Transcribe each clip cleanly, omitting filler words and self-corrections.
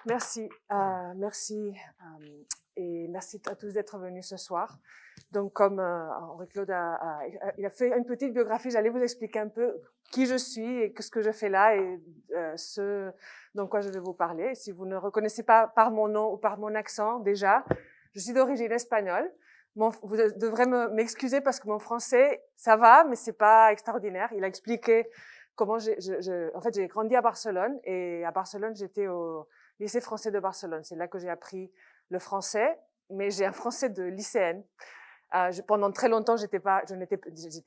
Merci, et merci à tous d'être venus ce soir. Donc, comme Henri-Claude il a fait une petite biographie, j'allais vous expliquer un peu qui je suis et ce que je fais là et ce dont quoi je vais vous parler. Si vous ne reconnaissez pas par mon nom ou par mon accent déjà, je suis d'origine espagnole. Vous devrez m'excuser parce que mon français, ça va, mais c'est pas extraordinaire. Il a expliqué comment en fait, j'ai grandi à Barcelone et à Barcelone, j'étais au lycée français de Barcelone. C'est là que j'ai appris le français, mais j'ai un français de lycéenne. Pendant très longtemps, j'étais pas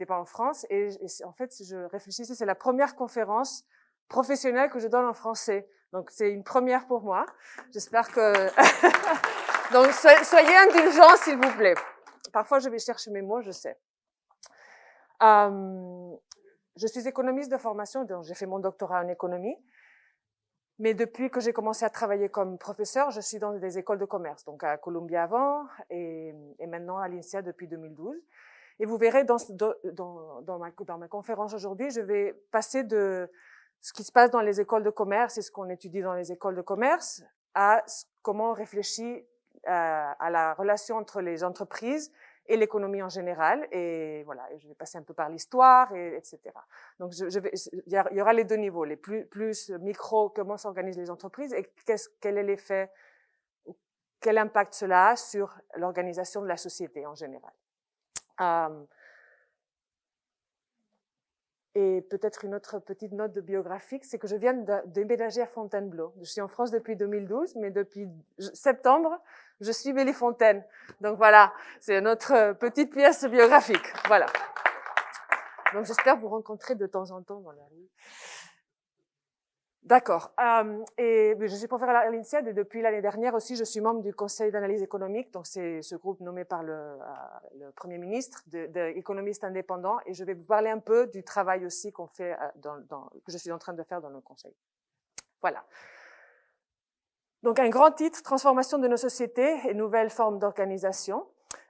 en France et en fait, je réfléchissais, c'est la première conférence professionnelle que je donne en français. Donc, c'est une première pour moi. J'espère que... Donc, soyez indulgents, s'il vous plaît. Parfois, je vais chercher mes mots, je sais. Je suis économiste de formation, donc j'ai fait mon doctorat en économie. Mais depuis que j'ai commencé à travailler comme professeur, je suis dans des écoles de commerce, donc à Columbia avant et maintenant à l'INSEAD depuis 2012. Et vous verrez dans ma conférence aujourd'hui, je vais passer de ce qui se passe dans les écoles de commerce et ce qu'on étudie dans les écoles de commerce à comment on réfléchit à la relation entre les entreprises et l'économie en général. Et voilà, je vais passer un peu par l'histoire, etc. Donc, il y aura les deux niveaux, les plus micro, comment s'organisent les entreprises et quel est l'effet, quel impact cela a sur l'organisation de la société en général. Et peut-être une autre petite note de biographique, c'est que je viens de déménager à Fontainebleau. Je suis en France depuis 2012, mais depuis septembre, je suis Bellefontaine. Donc voilà, c'est notre petite pièce biographique. Voilà. Donc j'espère vous rencontrer de temps en temps dans la rue. D'accord. Et je suis professeure à l'INSEAD et depuis l'année dernière aussi, je suis membre du Conseil d'analyse économique. Donc c'est ce groupe nommé par le Premier ministre d'économistes indépendants. Et je vais vous parler un peu du travail aussi qu'on fait que je suis en train de faire dans le Conseil. Voilà. Donc un grand titre, transformation de nos sociétés et nouvelles formes d'organisation.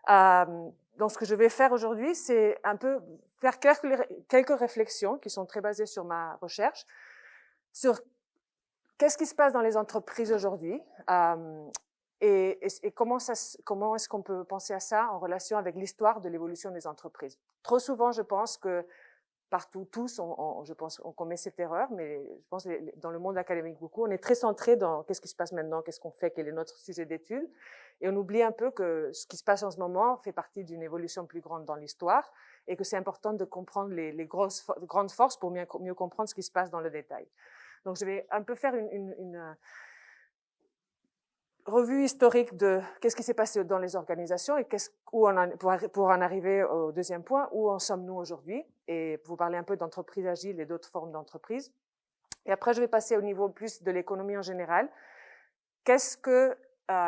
Donc ce que je vais faire aujourd'hui, c'est un peu faire quelques réflexions qui sont très basées sur ma recherche sur qu'est-ce qui se passe dans les entreprises aujourd'hui et comment est-ce qu'on peut penser à ça en relation avec l'histoire de l'évolution des entreprises. Trop souvent, je pense que partout, tous, je pense on commet cette erreur, mais je pense dans le monde académique beaucoup, on est très centré dans qu'est-ce qui se passe maintenant, qu'est-ce qu'on fait, quel est notre sujet d'étude, et on oublie un peu que ce qui se passe en ce moment fait partie d'une évolution plus grande dans l'histoire, et que c'est important de comprendre les grandes forces pour mieux comprendre ce qui se passe dans le détail. Donc, je vais un peu faire une revue historique de qu'est-ce qui s'est passé dans les organisations et pour en arriver au deuxième point, où en sommes-nous aujourd'hui, et vous parler un peu d'entreprise agile et d'autres formes d'entreprise. Et après, je vais passer au niveau plus de l'économie en général. Qu'est-ce que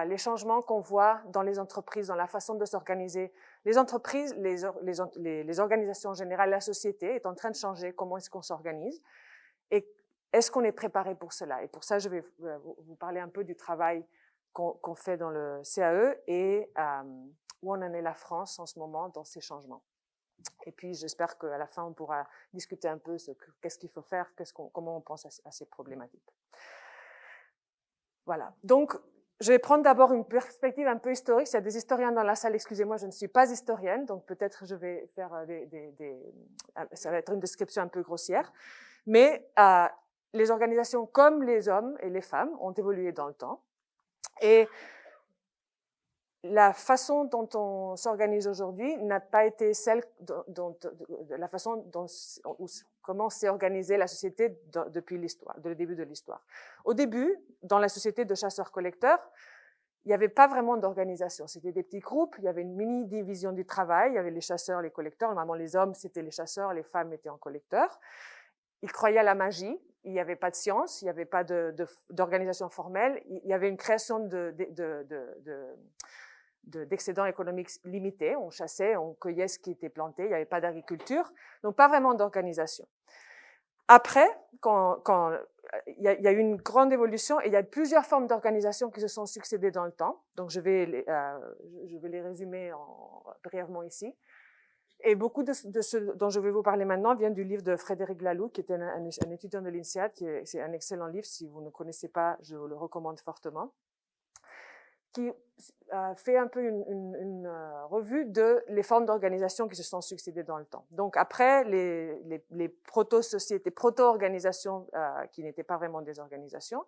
les changements qu'on voit dans les entreprises, dans la façon de s'organiser, les entreprises, les organisations en général, la société est en train de changer, comment est-ce qu'on s'organise et est-ce qu'on est préparé pour cela? Et pour ça, je vais vous parler un peu du travail qu'on fait dans le CAE et où on en est la France en ce moment dans ces changements. Et puis, j'espère qu'à la fin, on pourra discuter un peu qu'est-ce qu'il faut faire, comment on pense à ces problématiques. Voilà. Donc, je vais prendre d'abord une perspective un peu historique. S'il y a des historiens dans la salle, excusez-moi, je ne suis pas historienne, donc peut-être je vais faire ça va être une description un peu grossière. Mais les organisations comme les hommes et les femmes ont évolué dans le temps. Et la façon dont on s'organise aujourd'hui n'a pas été celle la façon comment s'est organisée la société depuis le début de l'histoire. Au début, dans la société de chasseurs-collecteurs, il n'y avait pas vraiment d'organisation. C'était des petits groupes, il y avait une mini-division du travail, il y avait les chasseurs, les collecteurs. Normalement, les hommes, c'était les chasseurs, les femmes étaient en collecteurs. Ils croyaient à la magie, il n'y avait pas de science, il n'y avait pas d'organisation formelle, il y avait une création d'excédents économiques limités, on chassait, on cueillait ce qui était planté, il n'y avait pas d'agriculture, donc pas vraiment d'organisation. Après, quand il y a eu une grande évolution et il y a plusieurs formes d'organisation qui se sont succédées dans le temps. Donc, je vais les résumer brièvement ici. Et beaucoup de ce dont je vais vous parler maintenant vient du livre de Frédéric Laloux, qui était un étudiant de l'INSEAD. C'est un excellent livre. Si vous ne connaissez pas, je vous le recommande fortement. Qui fait un peu une revue de les formes d'organisation qui se sont succédées dans le temps. Donc après les proto-sociétés, proto-organisations qui n'étaient pas vraiment des organisations,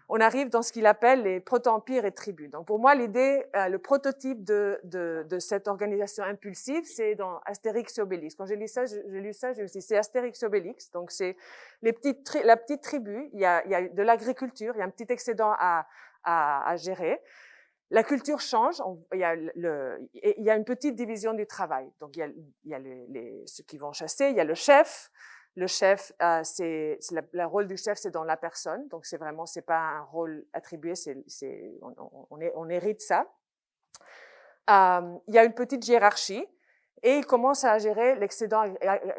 on arrive dans ce qu'il appelle les proto-empires et tribus. Donc pour moi, l'idée, le prototype de cette organisation impulsive, c'est dans Astérix et Obélix. Quand j'ai lu ça, je me suis dit, c'est Astérix et Obélix. Donc c'est la petite tribu, il y a de l'agriculture, il y a un petit excédent à gérer. La culture change, il y a une petite division du travail. Donc il y a ceux qui vont chasser, il y a le chef. Le chef, le rôle du chef, c'est dans la personne. Donc c'est pas un rôle attribué, on hérite ça. Il y a une petite hiérarchie et il commence à gérer l'excédent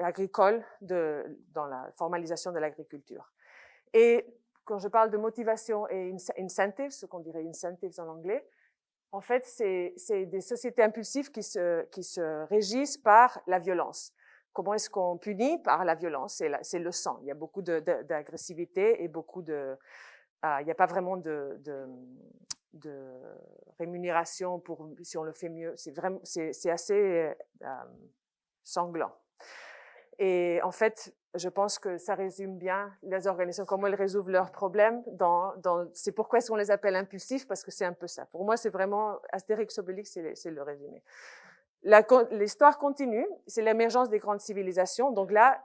agricole dans la formalisation de l'agriculture. Et quand je parle de motivation et incentives, ce qu'on dirait incentives en anglais, en fait, c'est des sociétés impulsives qui se régissent par la violence. Comment est-ce qu'on punit? Par la violence, c'est le sang. Il y a beaucoup d'agressivité et beaucoup il n'y a pas vraiment de rémunération pour si on le fait mieux. C'est assez sanglant. Et en fait, je pense que ça résume bien les organisations, comment elles résolvent leurs problèmes. C'est pourquoi est-ce qu'on les appelle impulsifs, parce que c'est un peu ça. Pour moi, c'est vraiment Astérix Obélix, c'est le résumé. L'histoire continue, c'est l'émergence des grandes civilisations. Donc là,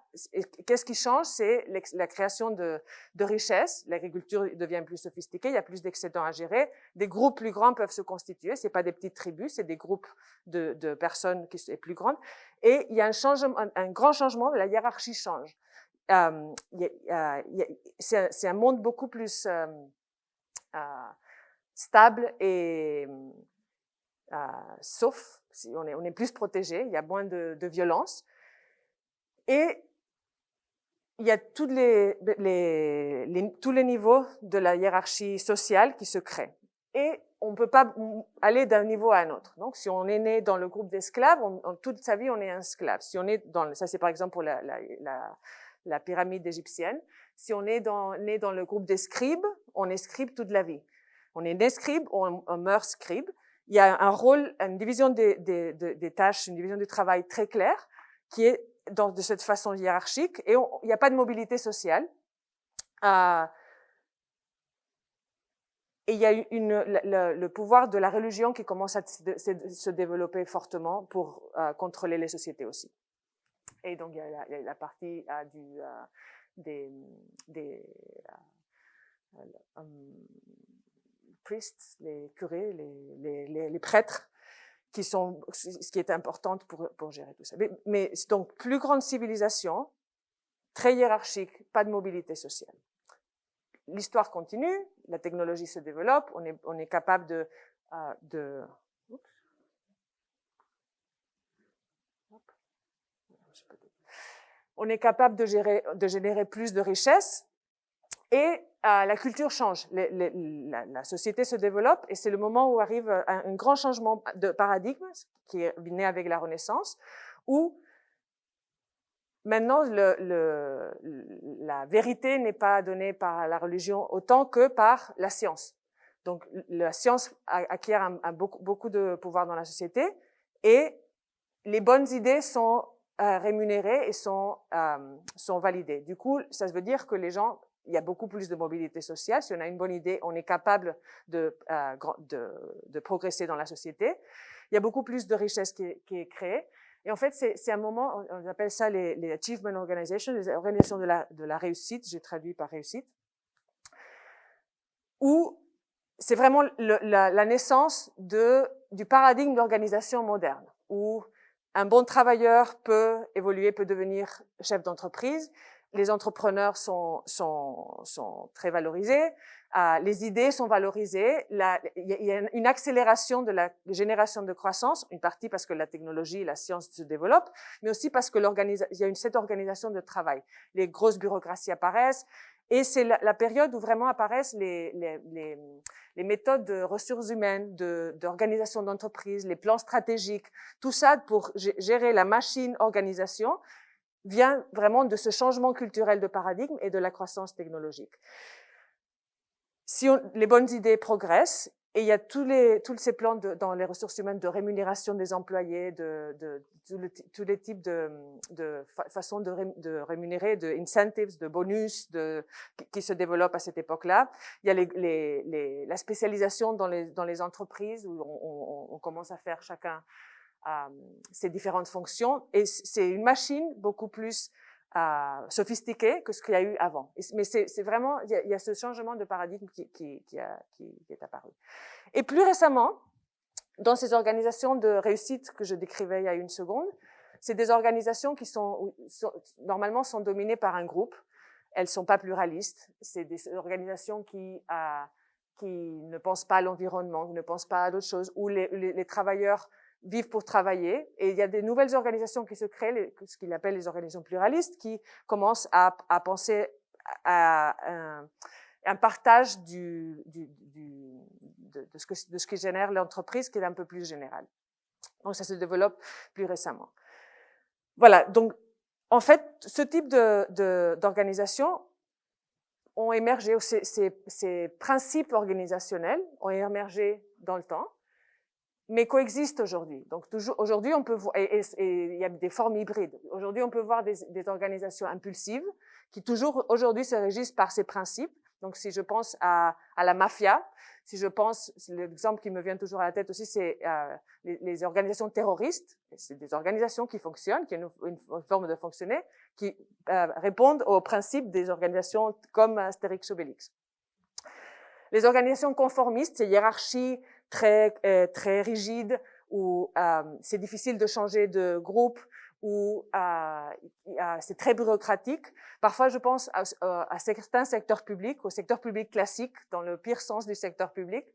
qu'est-ce qui change? C'est la création de richesses. L'agriculture devient plus sophistiquée, il y a plus d'excédents à gérer. Des groupes plus grands peuvent se constituer. C'est pas des petites tribus, c'est des groupes de personnes qui sont plus grandes. Et il y a un grand changement, la hiérarchie change. C'est un monde beaucoup plus stable et sauf si on est plus protégé, il y a moins de violence. Et il y a tous les niveaux de la hiérarchie sociale qui se créent. Et on ne peut pas aller d'un niveau à un autre. Donc, si on est né dans le groupe d'esclaves, toute sa vie, on est un esclave. Si on est ça c'est par exemple pour la pyramide égyptienne. Si on est né dans le groupe des scribes, on est scribe toute la vie. On est né scribe, on meurt scribe. Il y a un rôle, une division des tâches, une division du travail très claire, qui est de cette façon hiérarchique, et il n'y a pas de mobilité sociale. Et il y a le pouvoir de la religion qui commence à se développer fortement pour contrôler les sociétés aussi. Et donc il y a la partie des priests, les curés, les prêtres, ce qui est important pour gérer tout ça. Mais donc, plus grande civilisation, très hiérarchique, pas de mobilité sociale. L'histoire continue, la technologie se développe, on est capable on est capable de générer plus de richesses. Et la culture change, la société se développe et c'est le moment où arrive un grand changement de paradigme qui est né avec la Renaissance, où maintenant la vérité n'est pas donnée par la religion autant que par la science. Donc la science acquiert beaucoup de pouvoir dans la société et les bonnes idées sont rémunérées et sont validées. Du coup, ça veut dire que les gens, il y a beaucoup plus de mobilité sociale. Si on a une bonne idée, on est capable de progresser dans la société. Il y a beaucoup plus de richesse qui est créée. Et en fait, c'est un moment, on appelle ça les Achievement Organizations, les organisations de la réussite, j'ai traduit par réussite, où c'est vraiment la naissance du paradigme d'organisation moderne, où un bon travailleur peut évoluer, peut devenir chef d'entreprise. Les entrepreneurs sont très valorisés, les idées sont valorisées, il y a une accélération de la génération de croissance, une partie parce que la technologie et la science se développent, mais aussi parce que il y a cette organisation de travail. Les grosses bureaucraties apparaissent, Et c'est la période où vraiment apparaissent les méthodes de ressources humaines, d'organisation d'entreprise, les plans stratégiques, tout ça pour gérer la machine organisation vient vraiment de ce changement culturel de paradigme et de la croissance technologique. Si les bonnes idées progressent, et il y a tous ces plans dans les ressources humaines de rémunération des employés, tous les types de façons de rémunérer, de incentives, de bonus, qui se développent à cette époque-là. Il y a la spécialisation dans les entreprises où on commence à faire chacun ses différentes fonctions. Et c'est une machine beaucoup plus sophistiquée que ce qu'il y a eu avant. Mais c'est vraiment, il y a ce changement de paradigme qui est apparu. Et plus récemment, dans ces organisations de réussite que je décrivais il y a une seconde, c'est des organisations qui normalement sont dominées par un groupe. Elles sont pas pluralistes. C'est des organisations qui ne pensent pas à l'environnement, qui ne pensent pas à d'autres choses, où les travailleurs vivent pour travailler. Et il y a des nouvelles organisations qui se créent, ce qu'il appelle les organisations pluralistes, qui commencent à penser à un partage de ce que génère l'entreprise, qui est un peu plus général. Donc ça se développe plus récemment. Voilà, donc en fait, ce type d'organisation ont émergé, ces principes organisationnels ont émergé dans le temps, mais coexistent aujourd'hui. Donc aujourd'hui, on peut voir, et il y a des formes hybrides. Aujourd'hui, on peut voir des organisations impulsives qui toujours aujourd'hui se régissent par ces principes. Donc si je pense à la mafia, si je pense, l'exemple qui me vient toujours à la tête aussi, c'est les organisations terroristes. C'est des organisations qui fonctionnent, qui ont une forme de fonctionner, qui répondent aux principes des organisations comme Astérix Obélix. Les organisations conformistes, c'est hiérarchie très rigide, où c'est difficile de changer de groupe, où c'est très bureaucratique. Parfois, je pense à certains secteurs publics, au secteur public classique, dans le pire sens du secteur public,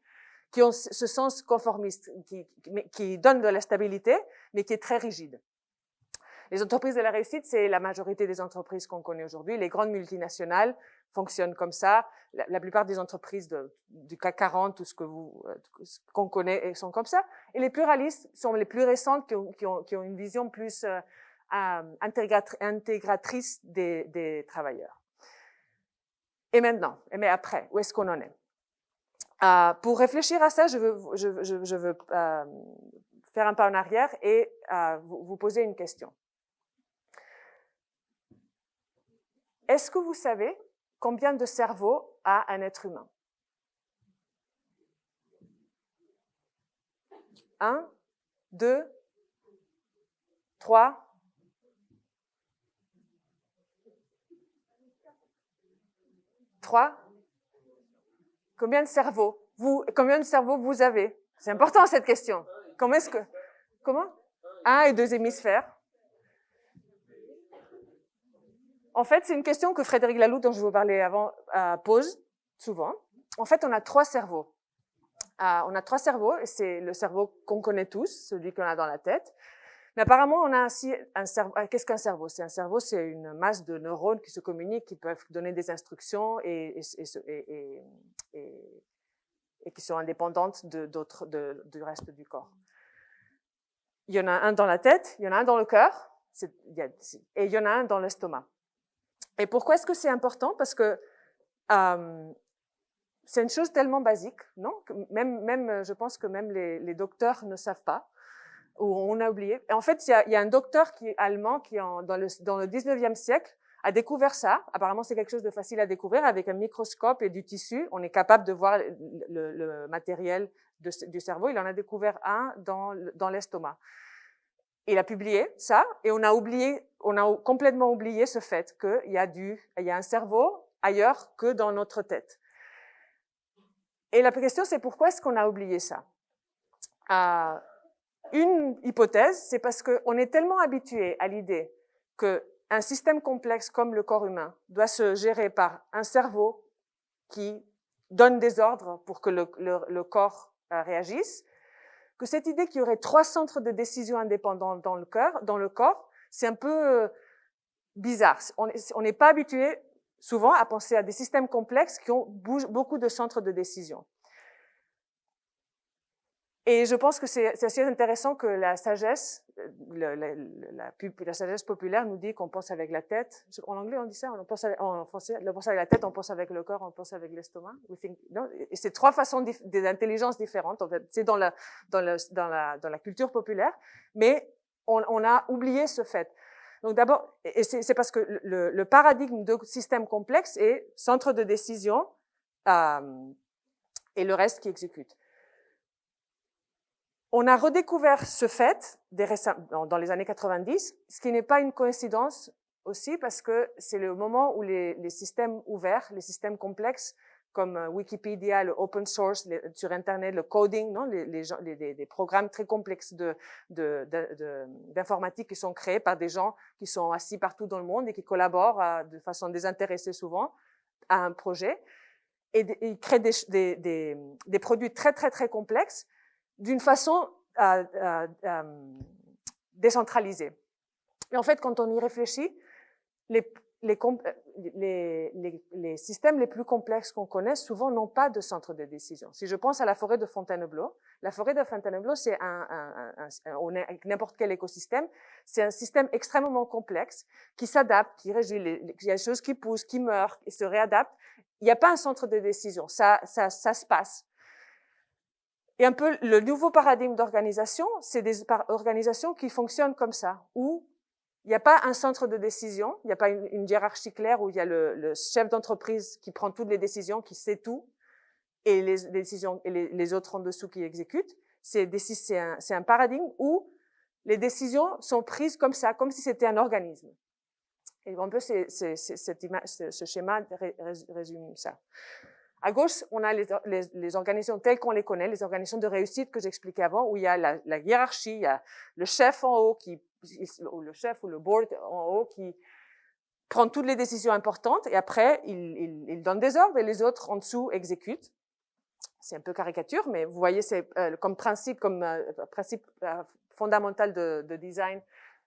qui ont ce sens conformiste, qui donne de la stabilité, mais qui est très rigide. Les entreprises de la réussite, c'est la majorité des entreprises qu'on connaît aujourd'hui. Les grandes multinationales fonctionnent comme ça. La plupart des entreprises du CAC 40, tout ce qu'on connaît, sont comme ça. Et les pluralistes sont les plus récentes qui ont une vision plus intégratrice des travailleurs. Et maintenant, mais après, où est-ce qu'on en est? Pour réfléchir à ça, je veux faire un pas en arrière et vous poser une question. Est-ce que vous savez combien de cerveaux a un être humain? 1, 2, 3. Combien de cerveaux vous avez? C'est important cette question. Comment? 1 et 2 hémisphères. En fait, c'est une question que Frédéric Laloux, dont je vous parlais avant, pose souvent. En fait, on a 3 cerveaux. On a 3 cerveaux, et c'est le cerveau qu'on connaît tous, celui qu'on a dans la tête. Mais apparemment, on a aussi un cerveau. Qu'est-ce qu'un cerveau? C'est un cerveau, c'est une masse de neurones qui se communiquent, qui peuvent donner des instructions et qui sont indépendantes du reste du corps. Il y en a un dans la tête, il y en a un dans le cœur, et il y en a un dans l'estomac. Et pourquoi est-ce que c'est important? Parce que c'est une chose tellement basique, non? Même, je pense que même les docteurs ne savent pas, ou on a oublié. Et en fait, il y a un docteur allemand qui, dans le 19e siècle, a découvert ça. Apparemment, c'est quelque chose de facile à découvrir. Avec un microscope et du tissu, on est capable de voir le matériel du cerveau. Il en a découvert un dans l'estomac. Il a publié ça, et on a complètement oublié ce fait qu'il y a un cerveau ailleurs que dans notre tête. Et la question, c'est pourquoi est-ce qu'on a oublié ça? Une hypothèse, c'est parce qu'on est tellement habitué à l'idée qu'un système complexe comme le corps humain doit se gérer par un cerveau qui donne des ordres pour que le corps réagisse, que cette idée qu'il y aurait 3 centres de décision indépendants dans le corps, c'est un peu bizarre. On n'est pas habitué souvent à penser à des systèmes complexes qui ont beaucoup de centres de décision. Et je pense que c'est assez intéressant que la sagesse, la sagesse populaire nous dit qu'on pense avec la tête. En anglais, on dit ça, en français, on pense avec la tête, on pense avec le corps, on pense avec l'estomac. Et c'est trois façons d'intelligence différentes. En fait, c'est dans la culture populaire, mais on a oublié ce fait. Donc d'abord, et c'est parce que le paradigme de système complexe est centre de décision et le reste qui exécute. On a redécouvert ce fait dans les années 90, ce qui n'est pas une coïncidence aussi parce que c'est le moment où les systèmes ouverts, les systèmes complexes comme Wikipédia, le open source, sur Internet, le coding, non, des programmes très complexes d'informatique qui sont créés par des gens qui sont assis partout dans le monde et qui collaborent de façon désintéressée souvent à un projet. Et ils créent des produits très, très, très complexes d'une façon décentralisée. Et en fait, quand on y réfléchit, les systèmes les plus complexes qu'on connaît souvent n'ont pas de centre de décision. Si je pense à la forêt de Fontainebleau, la forêt de Fontainebleau, c'est on est avec n'importe quel écosystème, c'est un système extrêmement complexe qui s'adapte, qui réagit, il y a des choses qui poussent, qui meurent et se réadaptent. Il n'y a pas un centre de décision, ça se passe. Et un peu le nouveau paradigme d'organisation, c'est des organisations qui fonctionnent comme ça, où il n'y a pas un centre de décision, il n'y a pas une hiérarchie claire où il y a le chef d'entreprise qui prend toutes les décisions, qui sait tout, et les décisions et les autres en dessous qui exécutent. C'est un paradigme où les décisions sont prises comme ça, comme si c'était un organisme. Et un peu cette image, ce schéma résume ça. À gauche, on a les organisations telles qu'on les connaît, les organisations de réussite que j'expliquais avant, où il y a la hiérarchie, il y a le chef en haut, ou le chef ou le board en haut qui prend toutes les décisions importantes et après, il donne des ordres et les autres en dessous exécutent. C'est un peu caricature, mais vous voyez, c'est comme principe fondamental de design.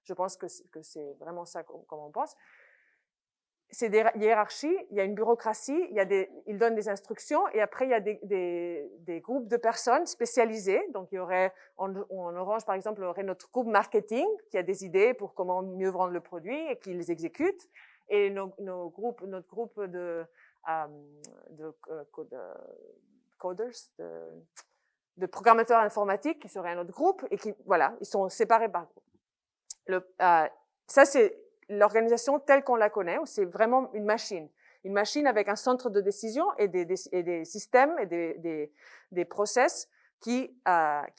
Je pense que c'est vraiment ça comme on pense. C'est des hiérarchies, il y a une bureaucratie, ils donnent des instructions et après il y a des groupes de personnes spécialisées. Donc il y aurait en orange par exemple, il y aurait notre groupe marketing qui a des idées pour comment mieux vendre le produit et qui les exécute. Et notre groupe de coders, de programmateurs informatiques qui serait un autre groupe et qui voilà, ils sont séparés par groupe. Ça c'est l'organisation telle qu'on la connaît, où c'est vraiment une machine avec un centre de décision et des systèmes et des process qui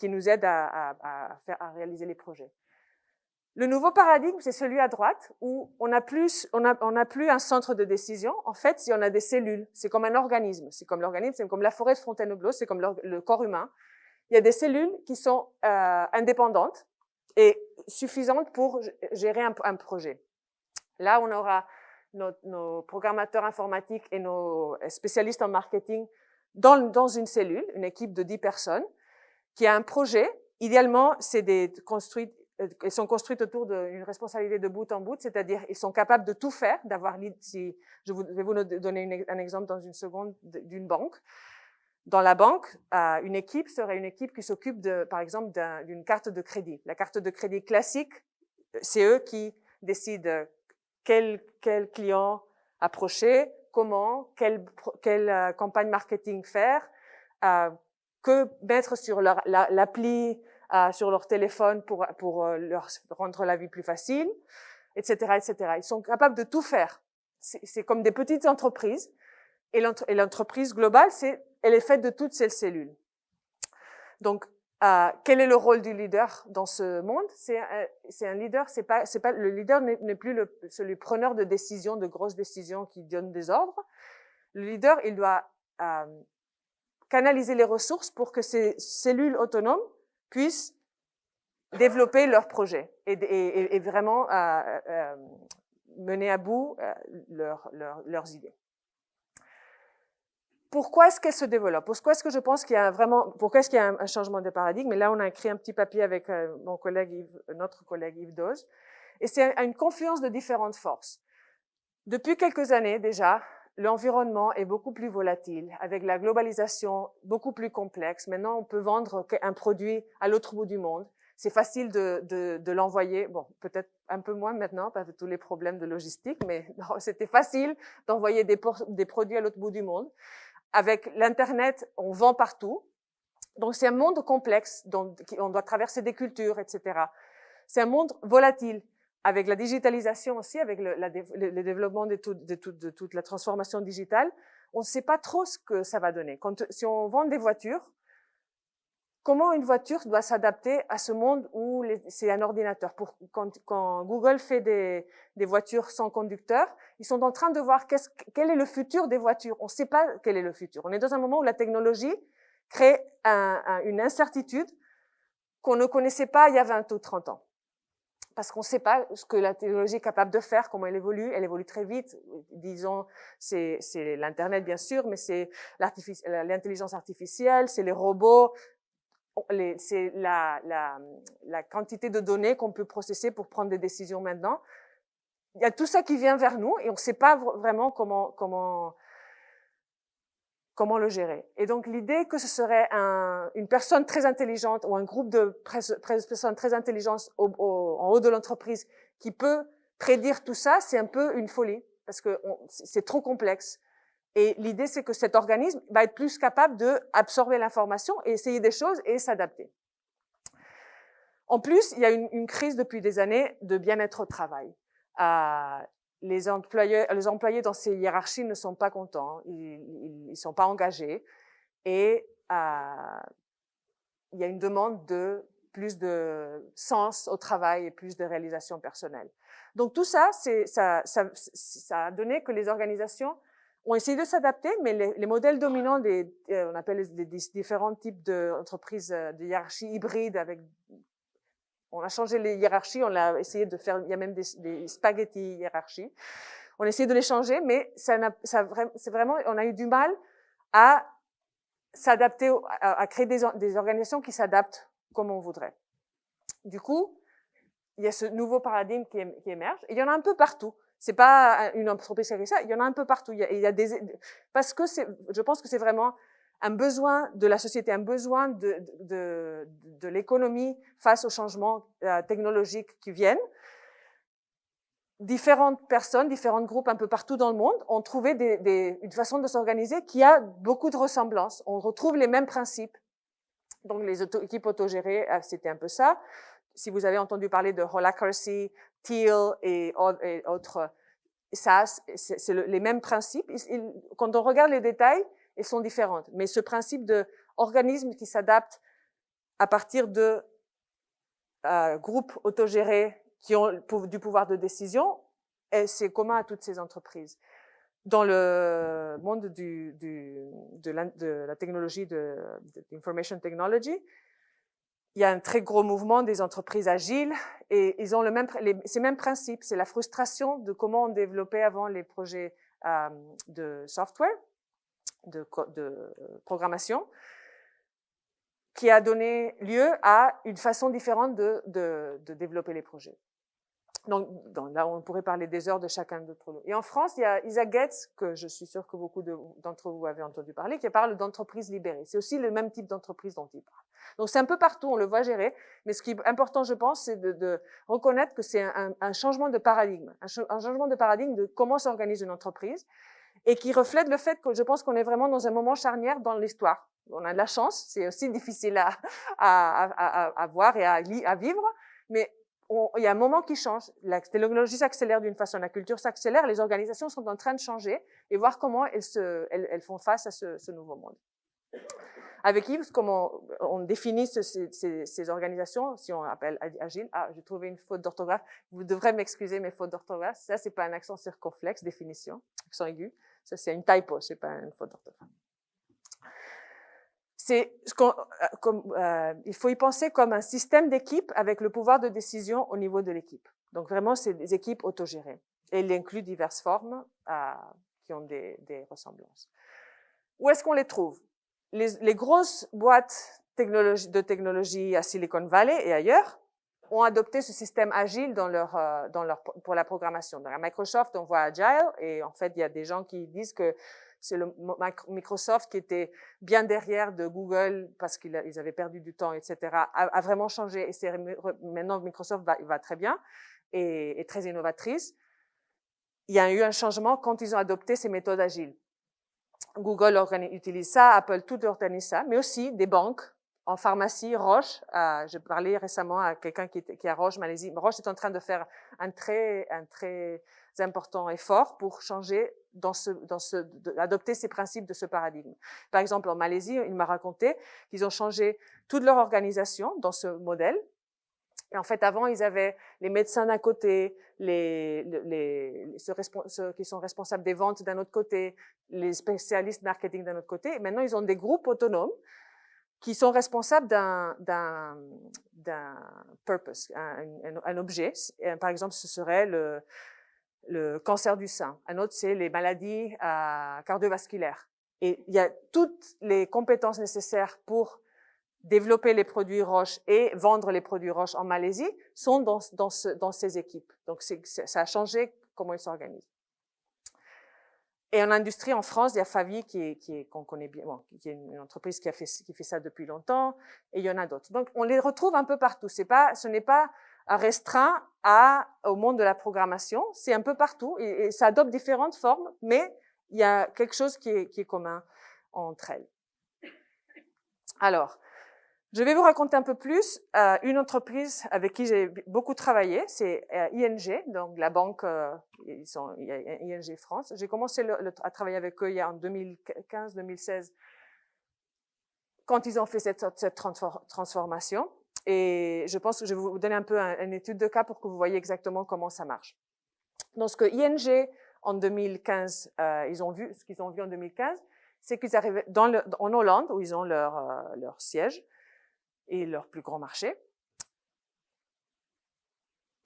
nous aident à réaliser les projets. Le nouveau paradigme, c'est celui à droite, où on n'a plus un centre de décision. En fait, on a des cellules. C'est comme un organisme. C'est comme l'organisme, c'est comme la forêt de Fontainebleau, c'est comme le corps humain. Il y a des cellules qui sont indépendantes et suffisantes pour gérer un projet. Là, on aura nos programmateurs informatiques et nos spécialistes en marketing dans une cellule, une équipe de 10 personnes, qui a un projet. Idéalement, ils sont construites autour d'une responsabilité de bout en bout, c'est-à-dire ils sont capables de tout faire, je vais vous donner un exemple dans une seconde d'une banque. Dans la banque, une équipe serait une équipe qui s'occupe par exemple d'une carte de crédit. La carte de crédit classique, c'est eux qui décident quel client approcher, comment, quelle campagne marketing faire, que mettre sur l'appli, sur leur téléphone pour leur rendre la vie plus facile, etc., etc. Ils sont capables de tout faire. C'est comme des petites entreprises. Et l'entreprise globale, elle est faite de toutes ces cellules. Donc, quel est le rôle du leader dans ce monde? C'est un leader, le leader n'est plus celui preneur de décisions, de grosses décisions qui donne des ordres. Le leader, il doit canaliser les ressources pour que ces cellules autonomes puissent développer leurs projets et vraiment mener à bout leurs idées. Pourquoi est-ce qu'elle se développe? Pourquoi est-ce que je pense qu'il y a un changement de paradigme? Et là, on a écrit un petit papier avec notre collègue Yves Doz. Et c'est une confluence de différentes forces. Depuis quelques années déjà, l'environnement est beaucoup plus volatile, avec la globalisation beaucoup plus complexe. Maintenant, on peut vendre un produit à l'autre bout du monde. C'est facile de l'envoyer. Bon, peut-être un peu moins maintenant, parce que tous les problèmes de logistique, mais c'était facile d'envoyer des produits à l'autre bout du monde. Avec l'Internet, on vend partout. Donc, c'est un monde complexe, dont on doit traverser des cultures, etc. C'est un monde volatile. Avec la digitalisation aussi, avec le développement de toute la transformation digitale, on ne sait pas trop ce que ça va donner. Si on vend des voitures, comment une voiture doit s'adapter à ce monde où c'est un ordinateur? Quand Google fait des voitures sans conducteur, ils sont en train de voir quel est le futur des voitures. On ne sait pas quel est le futur. On est dans un moment où la technologie crée une incertitude qu'on ne connaissait pas il y a 20 ou 30 ans. Parce qu'on ne sait pas ce que la technologie est capable de faire, comment elle évolue très vite. Disons, c'est l'Internet bien sûr, mais c'est l'intelligence artificielle, c'est les robots, c'est la quantité de données qu'on peut processer pour prendre des décisions maintenant. Il y a tout ça qui vient vers nous et on ne sait pas vraiment comment le gérer. Et donc l'idée que ce serait une personne très intelligente ou un groupe de personnes très intelligentes en haut de l'entreprise qui peut prédire tout ça, c'est un peu une folie parce que c'est trop complexe. Et l'idée, c'est que cet organisme va être plus capable d'absorber l'information et essayer des choses et s'adapter. En plus, il y a une crise depuis des années de bien-être au travail. Les employés dans ces hiérarchies ne sont pas contents, ils sont pas engagés et il y a une demande de plus de sens au travail et plus de réalisation personnelle. Donc tout ça, ça a donné que les organisations ont essayé de s'adapter, mais les modèles dominants on appelle les différents types d'entreprises de hiérarchie hybride on a changé les hiérarchies, on a essayé de faire, il y a même des spaghettis hiérarchies. On a essayé de les changer, mais c'est vraiment, on a eu du mal à s'adapter, à créer des organisations qui s'adaptent comme on voudrait. Du coup, il y a ce nouveau paradigme qui émerge, et il y en a un peu partout. C'est pas une entreprise qui a créé ça, il y en a un peu partout. Il y a parce que je pense que c'est vraiment un besoin de la société, un besoin de l'économie face aux changements technologiques qui viennent. Différentes personnes, différents groupes un peu partout dans le monde ont trouvé une façon de s'organiser qui a beaucoup de ressemblances. On retrouve les mêmes principes. Donc les équipes autogérées, c'était un peu ça. Si vous avez entendu parler de Holacracy, Teal et autres, ça, c'est les mêmes principes. Quand on regarde les détails, elles sont différentes. Mais ce principe d'organisme qui s'adapte à partir de groupes autogérés qui ont du pouvoir de décision, c'est commun à toutes ces entreprises. Dans le monde de la technologie, de l'information technology, il y a un très gros mouvement des entreprises agiles et ils ont ces mêmes principes. C'est la frustration de comment on développait avant les projets de software, de programmation, qui a donné lieu à une façon différente de développer les projets. Donc là, on pourrait parler des heures de chacun d'entre nous. Et en France, il y a Isa Getz, que je suis sûre que beaucoup d'entre vous avez entendu parler, qui parle d'entreprise libérée. C'est aussi le même type d'entreprise dont il parle. Donc c'est un peu partout, on le voit gérer, mais ce qui est important, je pense, c'est de reconnaître que c'est un changement de paradigme, un changement de paradigme de comment s'organise une entreprise, et qui reflète le fait que je pense qu'on est vraiment dans un moment charnière dans l'histoire. On a de la chance, c'est aussi difficile à voir et à vivre, mais il y a un moment qui change. La technologie s'accélère d'une façon, la culture s'accélère, les organisations sont en train de changer et voir comment elles font face à ce nouveau monde. Avec Yves, comment on définit ces organisations, si on appelle agile. Ah, j'ai trouvé une faute d'orthographe. Vous devrez m'excuser mes fautes d'orthographe. Ça, c'est pas un accent circonflexe, définition, accent aigu. Ça, c'est une typo, c'est pas une faute d'orthographe. Il faut y penser comme un système d'équipe avec le pouvoir de décision au niveau de l'équipe. Donc vraiment, c'est des équipes autogérées. Et il inclut diverses formes qui ont des ressemblances. Où est-ce qu'on les trouve? Les grosses boîtes de technologie à Silicon Valley et ailleurs, ont adopté ce système agile pour la programmation. Dans la Microsoft, on voit Agile, et en fait, il y a des gens qui disent que c'est le Microsoft qui était bien derrière de Google parce qu'ils avaient perdu du temps, etc., a vraiment changé. Et maintenant, Microsoft va très bien et est très innovatrice. Il y a eu un changement quand ils ont adopté ces méthodes agiles. Google utilise ça, Apple, tout organise ça, mais aussi des banques. En pharmacie, Roche, je parlais récemment à quelqu'un qui est à Roche, Malaisie. Roche est en train de faire un très important effort pour changer adopter ces principes de ce paradigme. Par exemple, en Malaisie, il m'a raconté qu'ils ont changé toute leur organisation dans ce modèle. Et en fait, avant, ils avaient les médecins d'un côté, ceux qui sont responsables des ventes d'un autre côté, les spécialistes marketing d'un autre côté. Et maintenant, ils ont des groupes autonomes qui sont responsables d'un purpose, un objet. Par exemple, ce serait le cancer du sein. Un autre, c'est les maladies cardiovasculaires. Et il y a toutes les compétences nécessaires pour développer les produits Roche et vendre les produits Roche en Malaisie sont dans ces équipes. Donc, ça a changé comment ils s'organisent. Et en industrie, en France, il y a Favi qu'on connaît bien, bon, qui est une entreprise qui fait ça depuis longtemps, et il y en a d'autres. Donc, on les retrouve un peu partout. Ce n'est pas restreint au monde de la programmation, c'est un peu partout, et ça adopte différentes formes, mais il y a quelque chose qui est commun entre elles. Alors, je vais vous raconter un peu plus une entreprise avec qui j'ai beaucoup travaillé, c'est ING, donc la banque, il y a ING France. J'ai commencé à travailler avec eux en 2015-2016, quand ils ont fait cette transformation. Et je pense que je vais vous donner un peu une étude de cas pour que vous voyez exactement comment ça marche. Donc, ce que ING, en 2015, ce qu'ils ont vu en 2015, c'est qu'ils arrivaient en Hollande, où ils ont leur siège, et leur plus grand marché,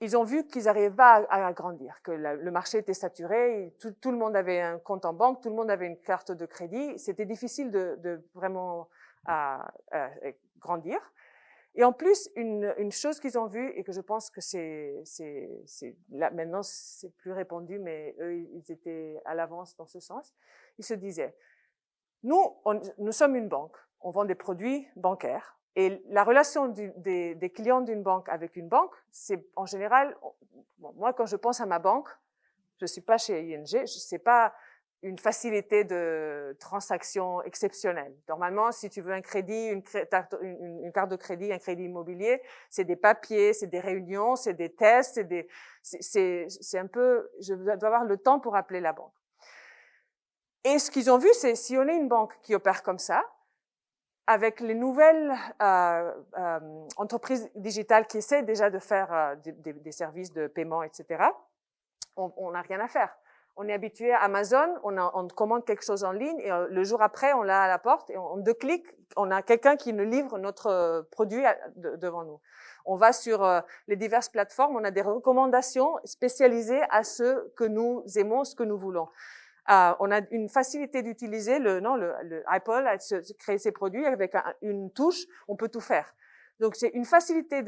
ils ont vu qu'ils n'arrivaient pas à grandir, que le marché était saturé, tout le monde avait un compte en banque, tout le monde avait une carte de crédit, c'était difficile de vraiment grandir. Et en plus, une chose qu'ils ont vue, et que je pense que là, maintenant c'est plus répandu, mais eux, ils étaient à l'avance dans ce sens, ils se disaient, nous sommes une banque, on vend des produits bancaires, et la relation des clients d'une banque avec une banque, c'est en général, moi quand je pense à ma banque, je suis pas chez ING, c'est pas une facilité de transaction exceptionnelle. Normalement, si tu veux un crédit, une carte de crédit, un crédit immobilier, c'est des papiers, c'est des réunions, c'est des tests, c'est un peu, je dois avoir le temps pour appeler la banque. Et ce qu'ils ont vu, c'est si on est une banque qui opère comme ça, avec les nouvelles entreprises digitales qui essaient déjà de faire des services de paiement, etc., on n'a rien à faire. On est habitué à Amazon, on commande quelque chose en ligne et le jour après, on l'a à la porte et en 2 clics, on a quelqu'un qui nous livre notre produit devant nous. On va sur les diverses plateformes, on a des recommandations spécialisées à ce que nous aimons, ce que nous voulons. On a une facilité d'utiliser le Apple à créer ses produits avec une touche, on peut tout faire. Donc c'est une facilité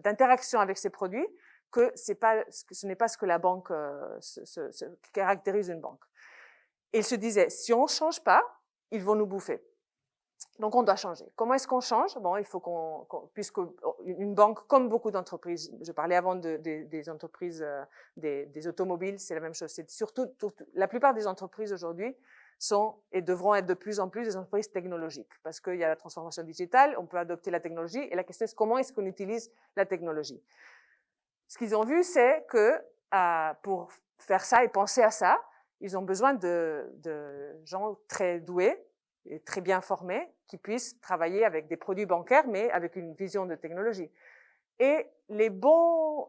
d'interaction avec ces produits que ce n'est pas ce que la banque caractérise une banque. Et il se disait, si on change pas, ils vont nous bouffer. Donc on doit changer. Comment est-ce qu'on change? Bon, il faut puisque une banque, comme beaucoup d'entreprises, je parlais avant des entreprises, des automobiles, c'est la même chose. C'est surtout, la plupart des entreprises aujourd'hui sont et devront être de plus en plus des entreprises technologiques, parce qu'il y a la transformation digitale, on peut adopter la technologie, et la question est comment est-ce qu'on utilise la technologie. Ce qu'ils ont vu, c'est que pour faire ça et penser à ça, ils ont besoin de gens très doués et très bien formés qui puissent travailler avec des produits bancaires, mais avec une vision de technologie. Et les bons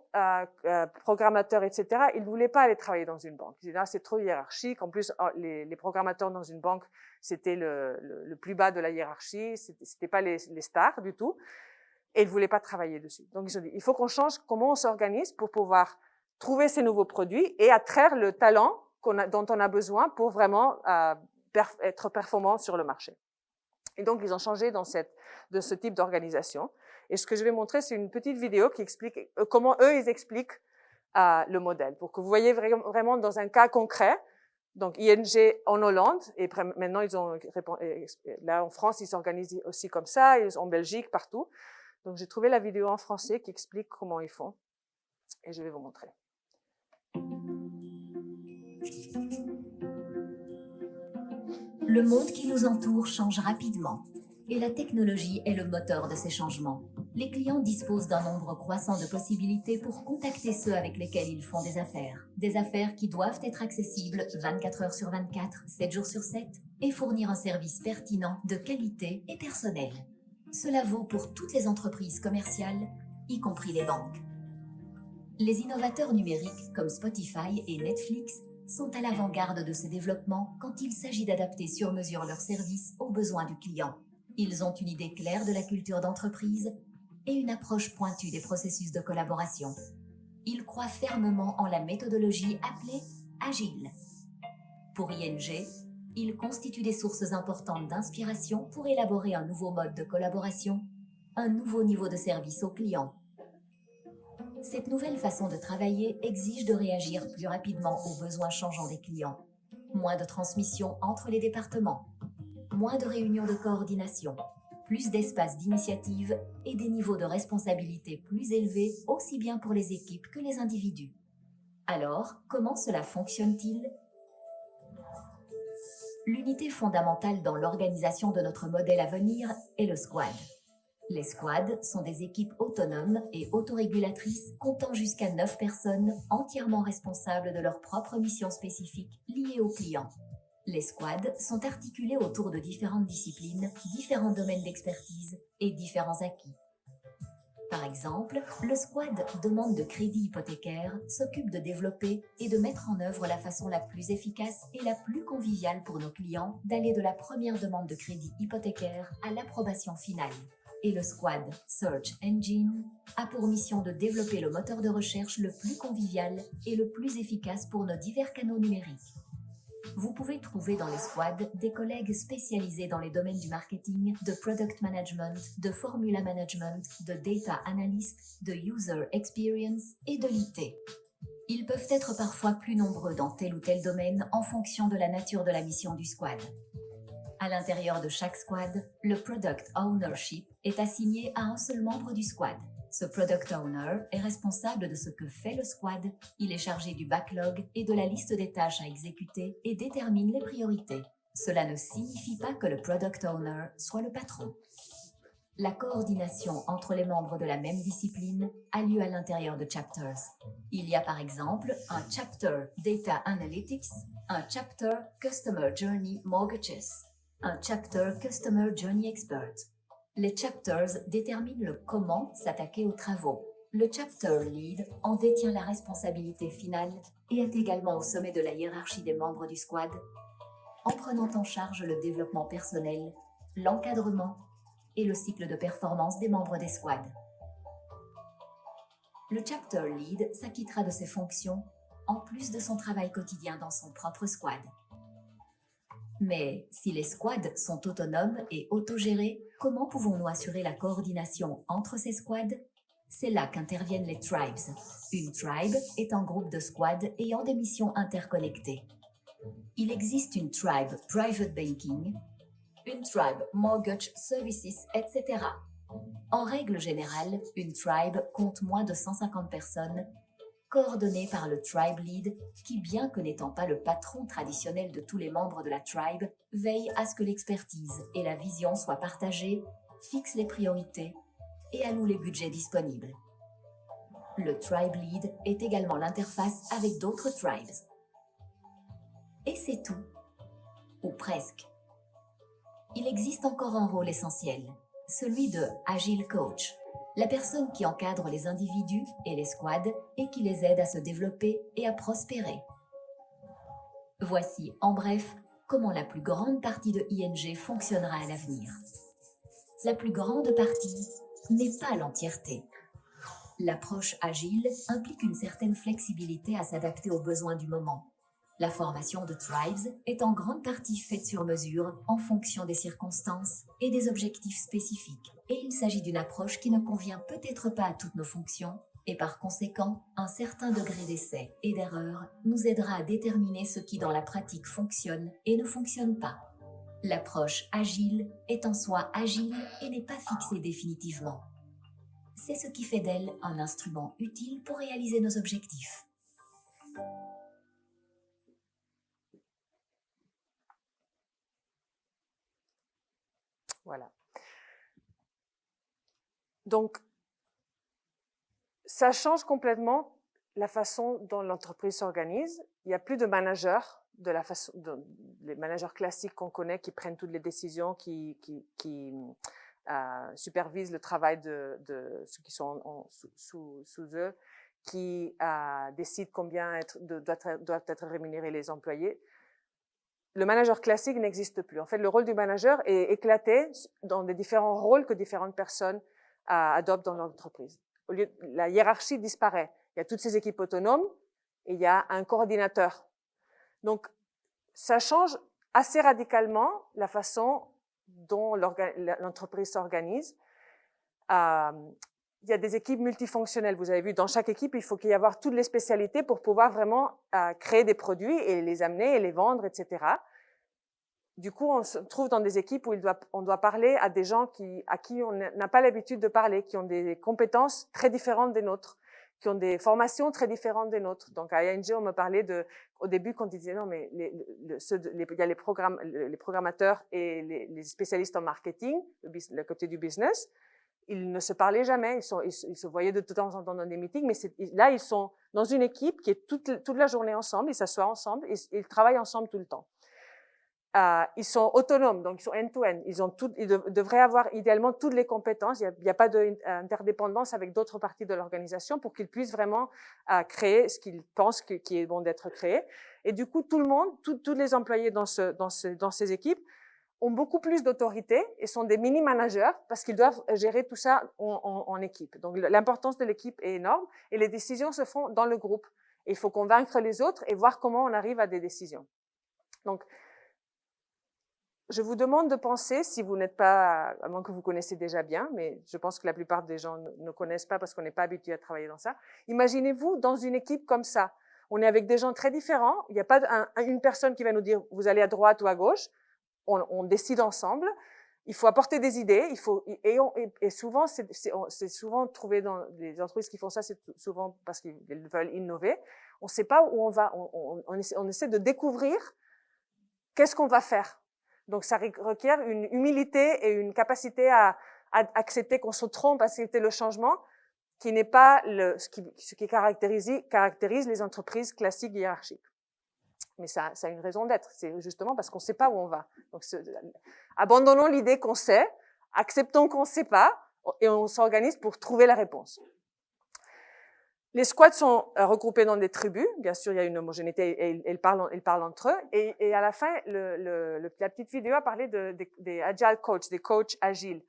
programmateurs, etc., ils ne voulaient pas aller travailler dans une banque. Ils disaient, c'est trop hiérarchique. En plus, les programmateurs dans une banque, c'était le plus bas de la hiérarchie. C'était pas les stars du tout. Et ils ne voulaient pas travailler dessus. Donc, ils ont dit, il faut qu'on change comment on s'organise pour pouvoir trouver ces nouveaux produits et attraire le talent dont on a besoin pour vraiment être performant sur le marché. Et donc, ils ont changé de ce type d'organisation. Et ce que je vais montrer, c'est une petite vidéo qui explique comment eux, ils expliquent le modèle, pour que vous voyez vraiment dans un cas concret. Donc, ING en Hollande, et maintenant, là, en France, ils s'organisent aussi comme ça, en Belgique, partout. Donc, j'ai trouvé la vidéo en français qui explique comment ils font. Et je vais vous montrer. Le monde qui nous entoure change rapidement et la technologie est le moteur de ces changements. Les clients disposent d'un nombre croissant de possibilités pour contacter ceux avec lesquels ils font des affaires qui doivent être accessibles 24 heures sur 24, 7 jours sur 7 et fournir un service pertinent, de qualité et personnel. Cela vaut pour toutes les entreprises commerciales, y compris les banques. Les innovateurs numériques comme Spotify et Netflix sont à l'avant-garde de ce développement quand il s'agit d'adapter sur mesure leurs services aux besoins du client. Ils ont une idée claire de la culture d'entreprise et une approche pointue des processus de collaboration. Ils croient fermement en la méthodologie appelée Agile. Pour ING, ils constituent des sources importantes d'inspiration pour élaborer un nouveau mode de collaboration, un nouveau niveau de service aux clients. Cette nouvelle façon de travailler exige de réagir plus rapidement aux besoins changeants des clients. Moins de transmission entre les départements, moins de réunions de coordination, plus d'espace d'initiative et des niveaux de responsabilité plus élevés aussi bien pour les équipes que les individus. Alors, comment cela fonctionne-t-il ? L'unité fondamentale dans l'organisation de notre modèle à venir est le squad. Les squads sont des équipes autonomes et autorégulatrices comptant jusqu'à 9 personnes entièrement responsables de leur propre mission spécifique liée aux clients. Les squads sont articulés autour de différentes disciplines, différents domaines d'expertise et différents acquis. Par exemple, le squad demande de crédit hypothécaire s'occupe de développer et de mettre en œuvre la façon la plus efficace et la plus conviviale pour nos clients d'aller de la première demande de crédit hypothécaire à l'approbation finale. Et le squad Search Engine a pour mission de développer le moteur de recherche le plus convivial et le plus efficace pour nos divers canaux numériques. Vous pouvez trouver dans les squads des collègues spécialisés dans les domaines du marketing, de product management, de formula management, de data analyst, de user experience et de l'IT. Ils peuvent être parfois plus nombreux dans tel ou tel domaine en fonction de la nature de la mission du squad. À l'intérieur de chaque squad, le Product Ownership est assigné à un seul membre du squad. Ce Product Owner est responsable de ce que fait le squad, il est chargé du backlog et de la liste des tâches à exécuter et détermine les priorités. Cela ne signifie pas que le Product Owner soit le patron. La coordination entre les membres de la même discipline a lieu à l'intérieur de chapters. Il y a par exemple un Chapter Data Analytics, un Chapter Customer Journey Mortgages, un Chapter Customer Journey Expert. Les chapters déterminent le comment s'attaquer aux travaux. Le chapter lead en détient la responsabilité finale et est également au sommet de la hiérarchie des membres du squad, en prenant en charge le développement personnel, l'encadrement et le cycle de performance des membres des squads. Le chapter lead s'acquittera de ses fonctions en plus de son travail quotidien dans son propre squad. Mais si les squads sont autonomes et autogérés, comment pouvons-nous assurer la coordination entre ces squads ? C'est là qu'interviennent les tribes. Une tribe est un groupe de squads ayant des missions interconnectées. Il existe une tribe private banking, une tribe mortgage services, etc. En règle générale, une tribe compte moins de 150 personnes, coordonnée par le tribe lead, qui, bien que n'étant pas le patron traditionnel de tous les membres de la tribe, veille à ce que l'expertise et la vision soient partagées, fixe les priorités et alloue les budgets disponibles. Le tribe lead est également l'interface avec d'autres tribes. Et c'est tout. Ou presque. Il existe encore un rôle essentiel, celui de Agile Coach. La personne qui encadre les individus et les squads et qui les aide à se développer et à prospérer. Voici, en bref, comment la plus grande partie de ING fonctionnera à l'avenir. La plus grande partie n'est pas l'entièreté. L'approche agile implique une certaine flexibilité à s'adapter aux besoins du moment. La formation de Thrives est en grande partie faite sur mesure en fonction des circonstances et des objectifs spécifiques. Et il s'agit d'une approche qui ne convient peut-être pas à toutes nos fonctions et par conséquent, un certain degré d'essai et d'erreur nous aidera à déterminer ce qui dans la pratique fonctionne et ne fonctionne pas. L'approche agile est en soi agile et n'est pas fixée définitivement. C'est ce qui fait d'elle un instrument utile pour réaliser nos objectifs. Voilà. Donc, ça change complètement la façon dont l'entreprise s'organise. Il n'y a plus de managers, les managers classiques qu'on connaît qui prennent toutes les décisions, qui supervisent le travail de ceux qui sont sous eux, qui décident combien doivent être rémunérés les employés. Le manager classique n'existe plus. En fait, le rôle du manager est éclaté dans des différents rôles que différentes personnes adoptent dans l'entreprise. La hiérarchie disparaît. Il y a toutes ces équipes autonomes et il y a un coordinateur. Donc, ça change assez radicalement la façon dont l'entreprise s'organise. Il y a des équipes multifonctionnelles. Vous avez vu, dans chaque équipe, il faut qu'il y ait toutes les spécialités pour pouvoir vraiment créer des produits et les amener et les vendre, etc. Du coup, on se trouve dans des équipes où on doit parler à des gens à qui on n'a pas l'habitude de parler, qui ont des compétences très différentes des nôtres, qui ont des formations très différentes des nôtres. Donc, à ING, on me parlait au début, quand ils disaient non, mais il y a les programmateurs et les spécialistes en marketing, le côté du business. Ils ne se parlaient jamais, ils se voyaient de temps en temps dans des meetings, mais là, ils sont dans une équipe qui est toute la journée ensemble, ils s'assoient ensemble, ils travaillent ensemble tout le temps. Ils sont autonomes, donc ils sont end-to-end. Ils devraient avoir idéalement toutes les compétences. Il n'y a pas d'interdépendance avec d'autres parties de l'organisation pour qu'ils puissent vraiment créer ce qu'ils pensent qui est bon d'être créé. Et du coup, tout le monde, tous les employés dans ces équipes ont beaucoup plus d'autorité et sont des mini-managers parce qu'ils doivent gérer tout ça en équipe. Donc, l'importance de l'équipe est énorme et les décisions se font dans le groupe. Et il faut convaincre les autres et voir comment on arrive à des décisions. Donc, je vous demande de penser, si vous n'êtes pas, à moins que vous connaissez déjà bien, mais je pense que la plupart des gens ne connaissent pas parce qu'on n'est pas habitué à travailler dans ça. Imaginez-vous dans une équipe comme ça. On est avec des gens très différents. Il n'y a pas une personne qui va nous dire vous allez à droite ou à gauche. On décide ensemble. Il faut apporter des idées. Et souvent, c'est souvent trouvé dans les entreprises qui font ça, c'est souvent parce qu'ils veulent innover. On ne sait pas où on va. On essaie de découvrir qu'est-ce qu'on va faire. Donc, ça requiert une humilité et une capacité à accepter qu'on se trompe, à accepter le changement, qui n'est pas ce qui caractérise les entreprises classiques hiérarchiques. Mais ça a une raison d'être. C'est justement parce qu'on ne sait pas où on va. Donc, abandonnons l'idée qu'on sait, acceptons qu'on ne sait pas, et on s'organise pour trouver la réponse. Les squads sont regroupés dans des tribus. Bien sûr, il y a une homogénéité et ils parlent entre eux. Et à la fin, la petite vidéo a parlé des agile coachs, des coachs agiles.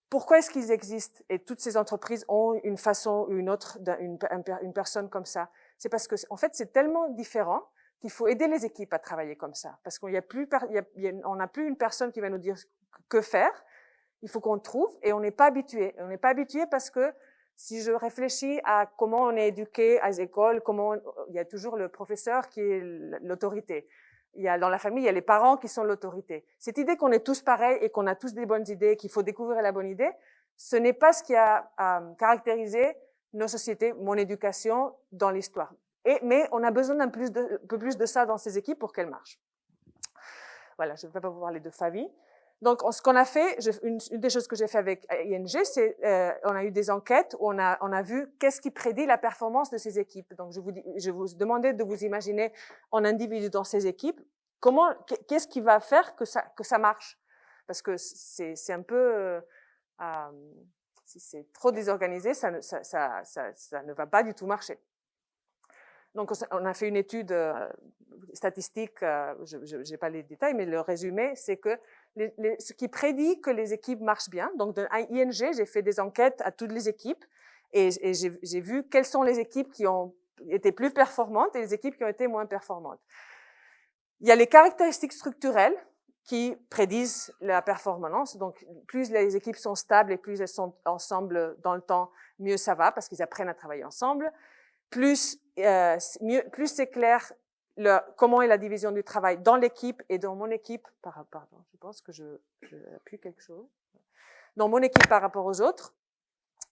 Pourquoi est-ce qu'ils existent? Et toutes ces entreprises ont une façon ou une autre une personne comme ça. C'est parce que, en fait, c'est tellement différent qu'il faut aider les équipes à travailler comme ça. Parce qu'on n'a plus une personne qui va nous dire que faire. Il faut qu'on trouve et on n'est pas habitué. On n'est pas habitué parce que si je réfléchis à comment on est éduqué à l'école, il y a toujours le professeur qui est l'autorité. Dans la famille, il y a les parents qui sont l'autorité. Cette idée qu'on est tous pareils et qu'on a tous des bonnes idées, qu'il faut découvrir la bonne idée, ce n'est pas ce qui a caractérisé nos sociétés, mon éducation dans l'histoire. Mais on a besoin d'un peu plus de ça dans ces équipes pour qu'elles marchent. Voilà, je ne vais pas vous parler de Favi. Donc, ce qu'on a fait, une des choses que j'ai fait avec ING, c'est on a eu des enquêtes où on a vu qu'est-ce qui prédit la performance de ces équipes. Donc, je vous demandais de vous imaginer en individu dans ces équipes, qu'est-ce qui va faire que ça marche? Parce que c'est un peu, si c'est trop désorganisé, ça ne va pas du tout marcher. Donc, on a fait une étude statistique, je n'ai pas les détails, mais le résumé, c'est que ce qui prédit que les équipes marchent bien, donc de ING, j'ai fait des enquêtes à toutes les équipes et j'ai vu quelles sont les équipes qui ont étaient plus performantes et les équipes qui ont été moins performantes. Il y a les caractéristiques structurelles qui prédisent la performance. Donc, plus les équipes sont stables et plus elles sont ensemble dans le temps, mieux ça va parce qu'ils apprennent à travailler ensemble. Plus c'est clair comment est la division du travail dans l'équipe et dans mon équipe. Pardon, je pense que je appuie quelque chose. Dans mon équipe par rapport aux autres,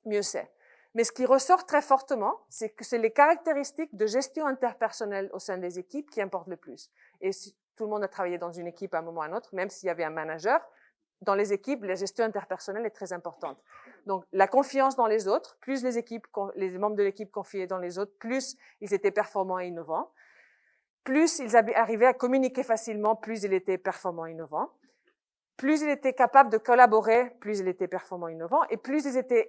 mieux c'est. Mais ce qui ressort très fortement, c'est que c'est les caractéristiques de gestion interpersonnelle au sein des équipes qui importent le plus. Et si tout le monde a travaillé dans une équipe à un moment ou à un autre, même s'il y avait un manager, dans les équipes, la gestion interpersonnelle est très importante. Donc, la confiance dans les autres, plus les membres de l'équipe confiaient dans les autres, plus ils étaient performants et innovants. Plus ils arrivaient à communiquer facilement, plus ils étaient performants et innovants. Plus ils étaient capables de collaborer, plus ils étaient performants et innovants. Et plus ils étaient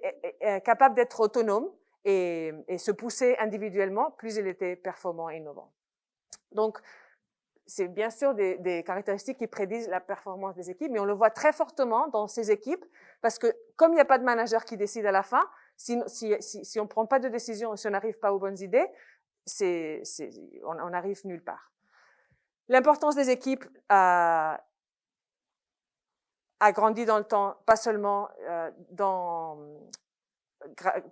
capables d'être autonomes et se pousser individuellement, plus ils étaient performants et innovants. Donc, c'est bien sûr des caractéristiques qui prédisent la performance des équipes, mais on le voit très fortement dans ces équipes, parce que comme il n'y a pas de manager qui décide à la fin, si on ne prend pas de décision et si on n'arrive pas aux bonnes idées, on n'arrive nulle part. L'importance des équipes a grandi dans le temps, pas seulement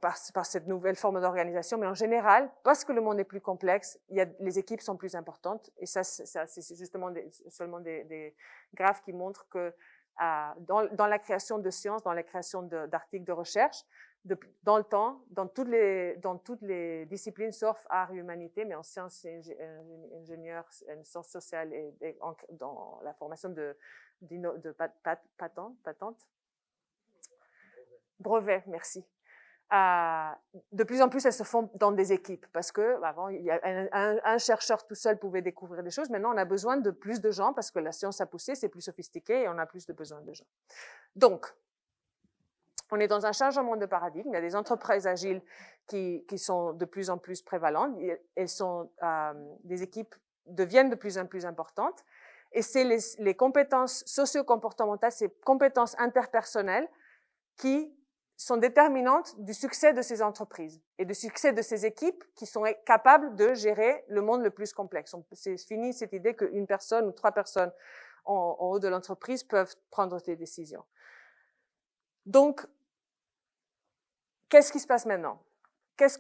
par cette nouvelle forme d'organisation, mais en général, parce que le monde est plus complexe, les équipes sont plus importantes. Et ça c'est justement seulement des graphes qui montrent que dans la création de sciences, dans la création d'articles de recherche, dans le temps, dans toutes les disciplines, sauf art et humanité, mais en sciences et ingénieurs, en sciences sociales et dans la formation de patente. Brevet, merci. De plus en plus, elles se font dans des équipes parce que avant, un chercheur tout seul pouvait découvrir des choses. Maintenant, on a besoin de plus de gens parce que la science a poussé, c'est plus sophistiqué et on a plus de besoin de gens. Donc, on est dans un changement de paradigme. Il y a des entreprises agiles qui sont de plus en plus prévalentes. Des équipes deviennent de plus en plus importantes. Et c'est les compétences socio-comportementales, ces compétences interpersonnelles qui sont déterminantes du succès de ces entreprises et du succès de ces équipes qui sont capables de gérer le monde le plus complexe. C'est fini cette idée qu'une personne ou 3 personnes en haut de l'entreprise peuvent prendre des décisions. Donc, qu'est-ce qui se passe maintenant? Est-ce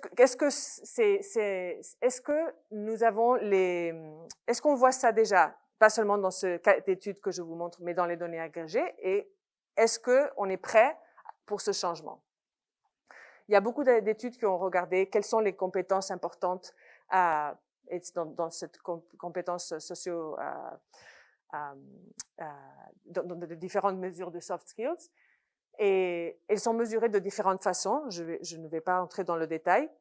qu'on voit ça déjà, pas seulement dans ce cas d'étude que je vous montre, mais dans les données agrégées, et est-ce qu'on est prêt pour ce changement? Il y a beaucoup d'études qui ont regardé quelles sont les compétences importantes dans cette compétence socio, dans de différentes mesures de soft skills. Et elles sont mesurées de différentes façons. Je ne vais pas entrer dans le détail.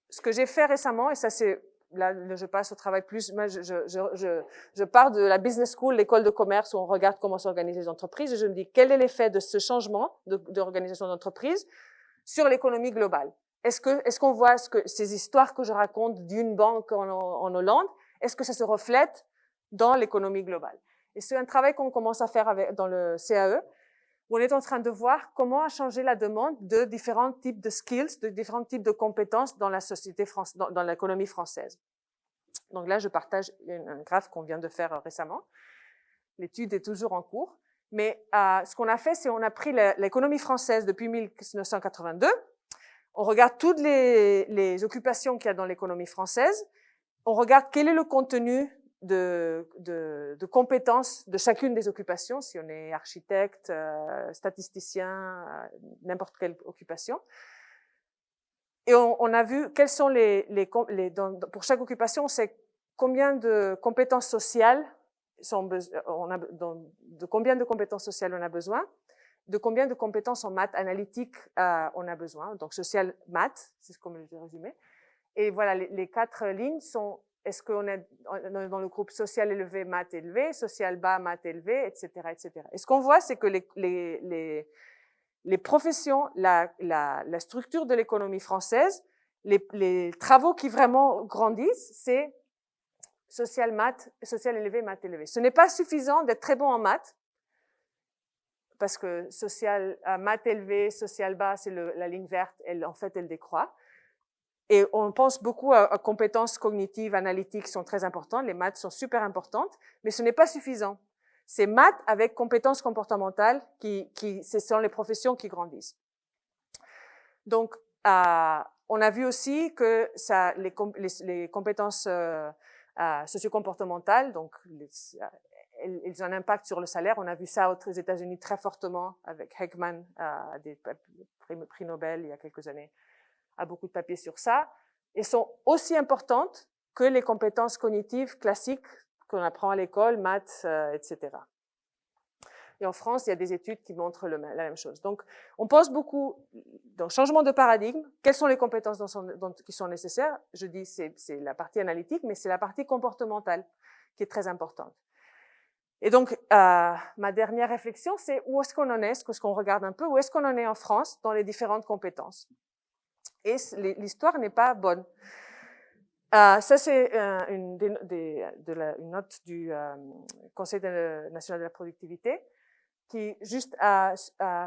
Ce que j'ai fait récemment, et ça c'est, là je passe au travail plus, moi je pars de la business school, l'école de commerce où on regarde comment s'organisent les entreprises et je me dis quel est l'effet de ce changement d'organisation d'entreprise sur l'économie globale. Est-ce qu'on voit ces histoires que je raconte d'une banque en Hollande, est-ce que ça se reflète dans l'économie globale? Et c'est un travail qu'on commence à faire dans le CAE, où on est en train de voir comment a changé la demande de différents types de skills, de différents types de compétences dans la société dans l'économie française. Donc là, je partage un graphe qu'on vient de faire récemment. L'étude est toujours en cours. Mais ce qu'on a fait, c'est on a pris l'économie française depuis 1982. On regarde toutes les occupations qu'il y a dans l'économie française. On regarde quel est le contenu de compétences de chacune des occupations, si on est architecte, statisticien, n'importe quelle occupation. Et on a vu quelles sont pour chaque occupation, c'est combien de compétences sociales de combien de compétences sociales on a besoin, de combien de compétences en maths analytiques on a besoin, donc social maths, c'est ce qu'on veut résumer. Et voilà, les 4 lignes sont est-ce qu'on est dans le groupe social élevé, maths élevé, social bas, maths élevé, etc., etc. Et ce qu'on voit, c'est que les professions, la structure de l'économie française, les travaux qui vraiment grandissent, c'est social élevé, maths élevé. Ce n'est pas suffisant d'être très bon en maths, parce que maths élevé, social bas, c'est la ligne verte, en fait, elle décroît. Et on pense beaucoup à compétences cognitives, analytiques sont très importantes, les maths sont super importantes, mais ce n'est pas suffisant. C'est maths avec compétences comportementales ce sont les professions qui grandissent. Donc, on a vu aussi que les compétences socio-comportementales, donc ils ont un impact sur le salaire. On a vu ça aux États-Unis très fortement avec Heckman, des prix Nobel il y a quelques années, a beaucoup de papiers sur ça, et sont aussi importantes que les compétences cognitives classiques qu'on apprend à l'école, maths, etc. Et en France, il y a des études qui montrent la même chose. Donc, on pense beaucoup dans le changement de paradigme. Quelles sont les compétences qui sont nécessaires? Je dis c'est la partie analytique, mais c'est la partie comportementale qui est très importante. Et donc, ma dernière réflexion, c'est où est-ce qu'on en est, ce qu'on regarde un peu, où est-ce qu'on en est en France dans les différentes compétences. Et l'histoire n'est pas bonne. Ça, c'est une note du Conseil national de la productivité qui juste a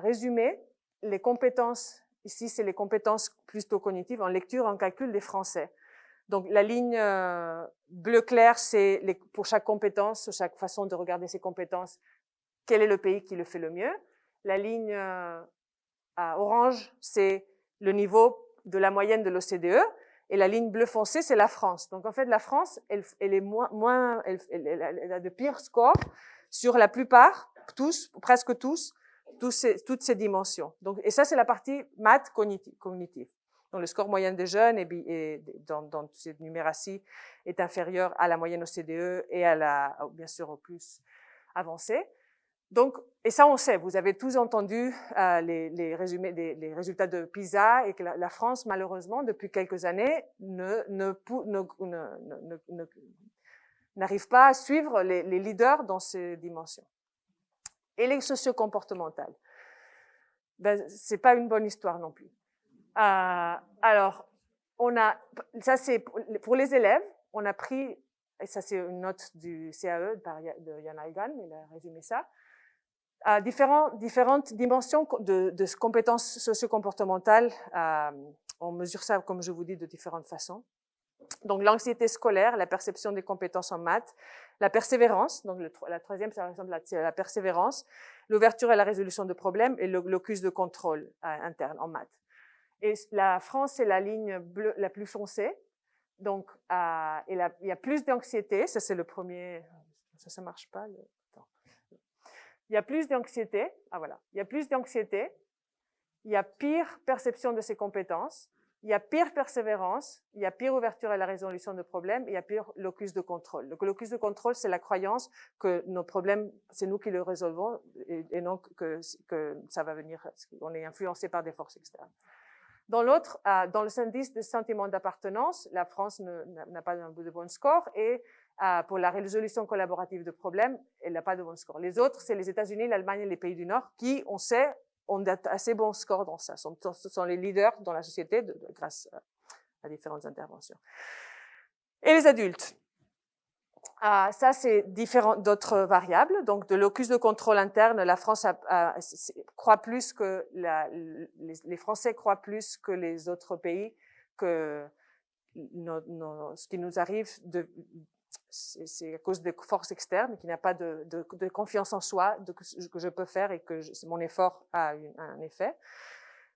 résumé les compétences. Ici, c'est les compétences plutôt cognitives en lecture, en calcul des Français. Donc, la ligne bleu clair, c'est pour chaque compétence, chaque façon de regarder ses compétences, quel est le pays qui le fait le mieux. La ligne orange, c'est le niveau de la moyenne de l'OCDE. Et la ligne bleu foncé, c'est la France. Donc, en fait, la France, elle a de pires scores sur la plupart, presque toutes ces dimensions. Donc, et ça, c'est la partie maths cognitive. Donc, le score moyen des jeunes dans cette numératie est inférieur à la moyenne OCDE et bien sûr, au plus avancé. Donc, et ça, on sait. Vous avez tous entendu les résultats de PISA et que la France, malheureusement, depuis quelques années, n'arrive pas à suivre les leaders dans ces dimensions. Et les socio-comportementales, c'est pas une bonne histoire non plus. Alors, ça c'est pour les élèves, on a pris, et ça c'est une note du CAE de Jan Aygan, il a résumé ça, différentes dimensions de compétences socio-comportementales. On mesure ça, comme je vous dis, de différentes façons. Donc, l'anxiété scolaire, la perception des compétences en maths, la persévérance, donc la troisième, c'est par exemple la persévérance, l'ouverture et la résolution de problèmes et le locus de contrôle interne en maths. Et la France, c'est la ligne bleue la plus foncée. Donc, il y a plus d'anxiété, ça c'est le premier, ça marche pas. Il y a plus d'anxiété, voilà, il y a plus d'anxiété, il y a pire perception de ses compétences, il y a pire persévérance, il y a pire ouverture à la résolution de problèmes, il y a pire locus de contrôle. Le locus de contrôle, c'est la croyance que nos problèmes, c'est nous qui les résolvons et non que ça va venir, on est influencé par des forces externes. Dans l'autre, dans le indice de sentiment d'appartenance, la France n'a pas de bon score et pour la résolution collaborative de problèmes, elle n'a pas de bon score. Les autres, c'est les États-Unis, l'Allemagne et les pays du Nord qui, on sait, ont assez bons scores dans ça. Ce sont les leaders dans la société grâce à différentes interventions. Et les adultes. Ça, c'est d'autres variables. Donc, de locus de contrôle interne, la France croit plus que les Français croient plus que les autres pays que ce qui nous arrive c'est à cause des forces externes, qu'il n'y a pas de confiance en soi, que je peux faire et que mon effort a un effet.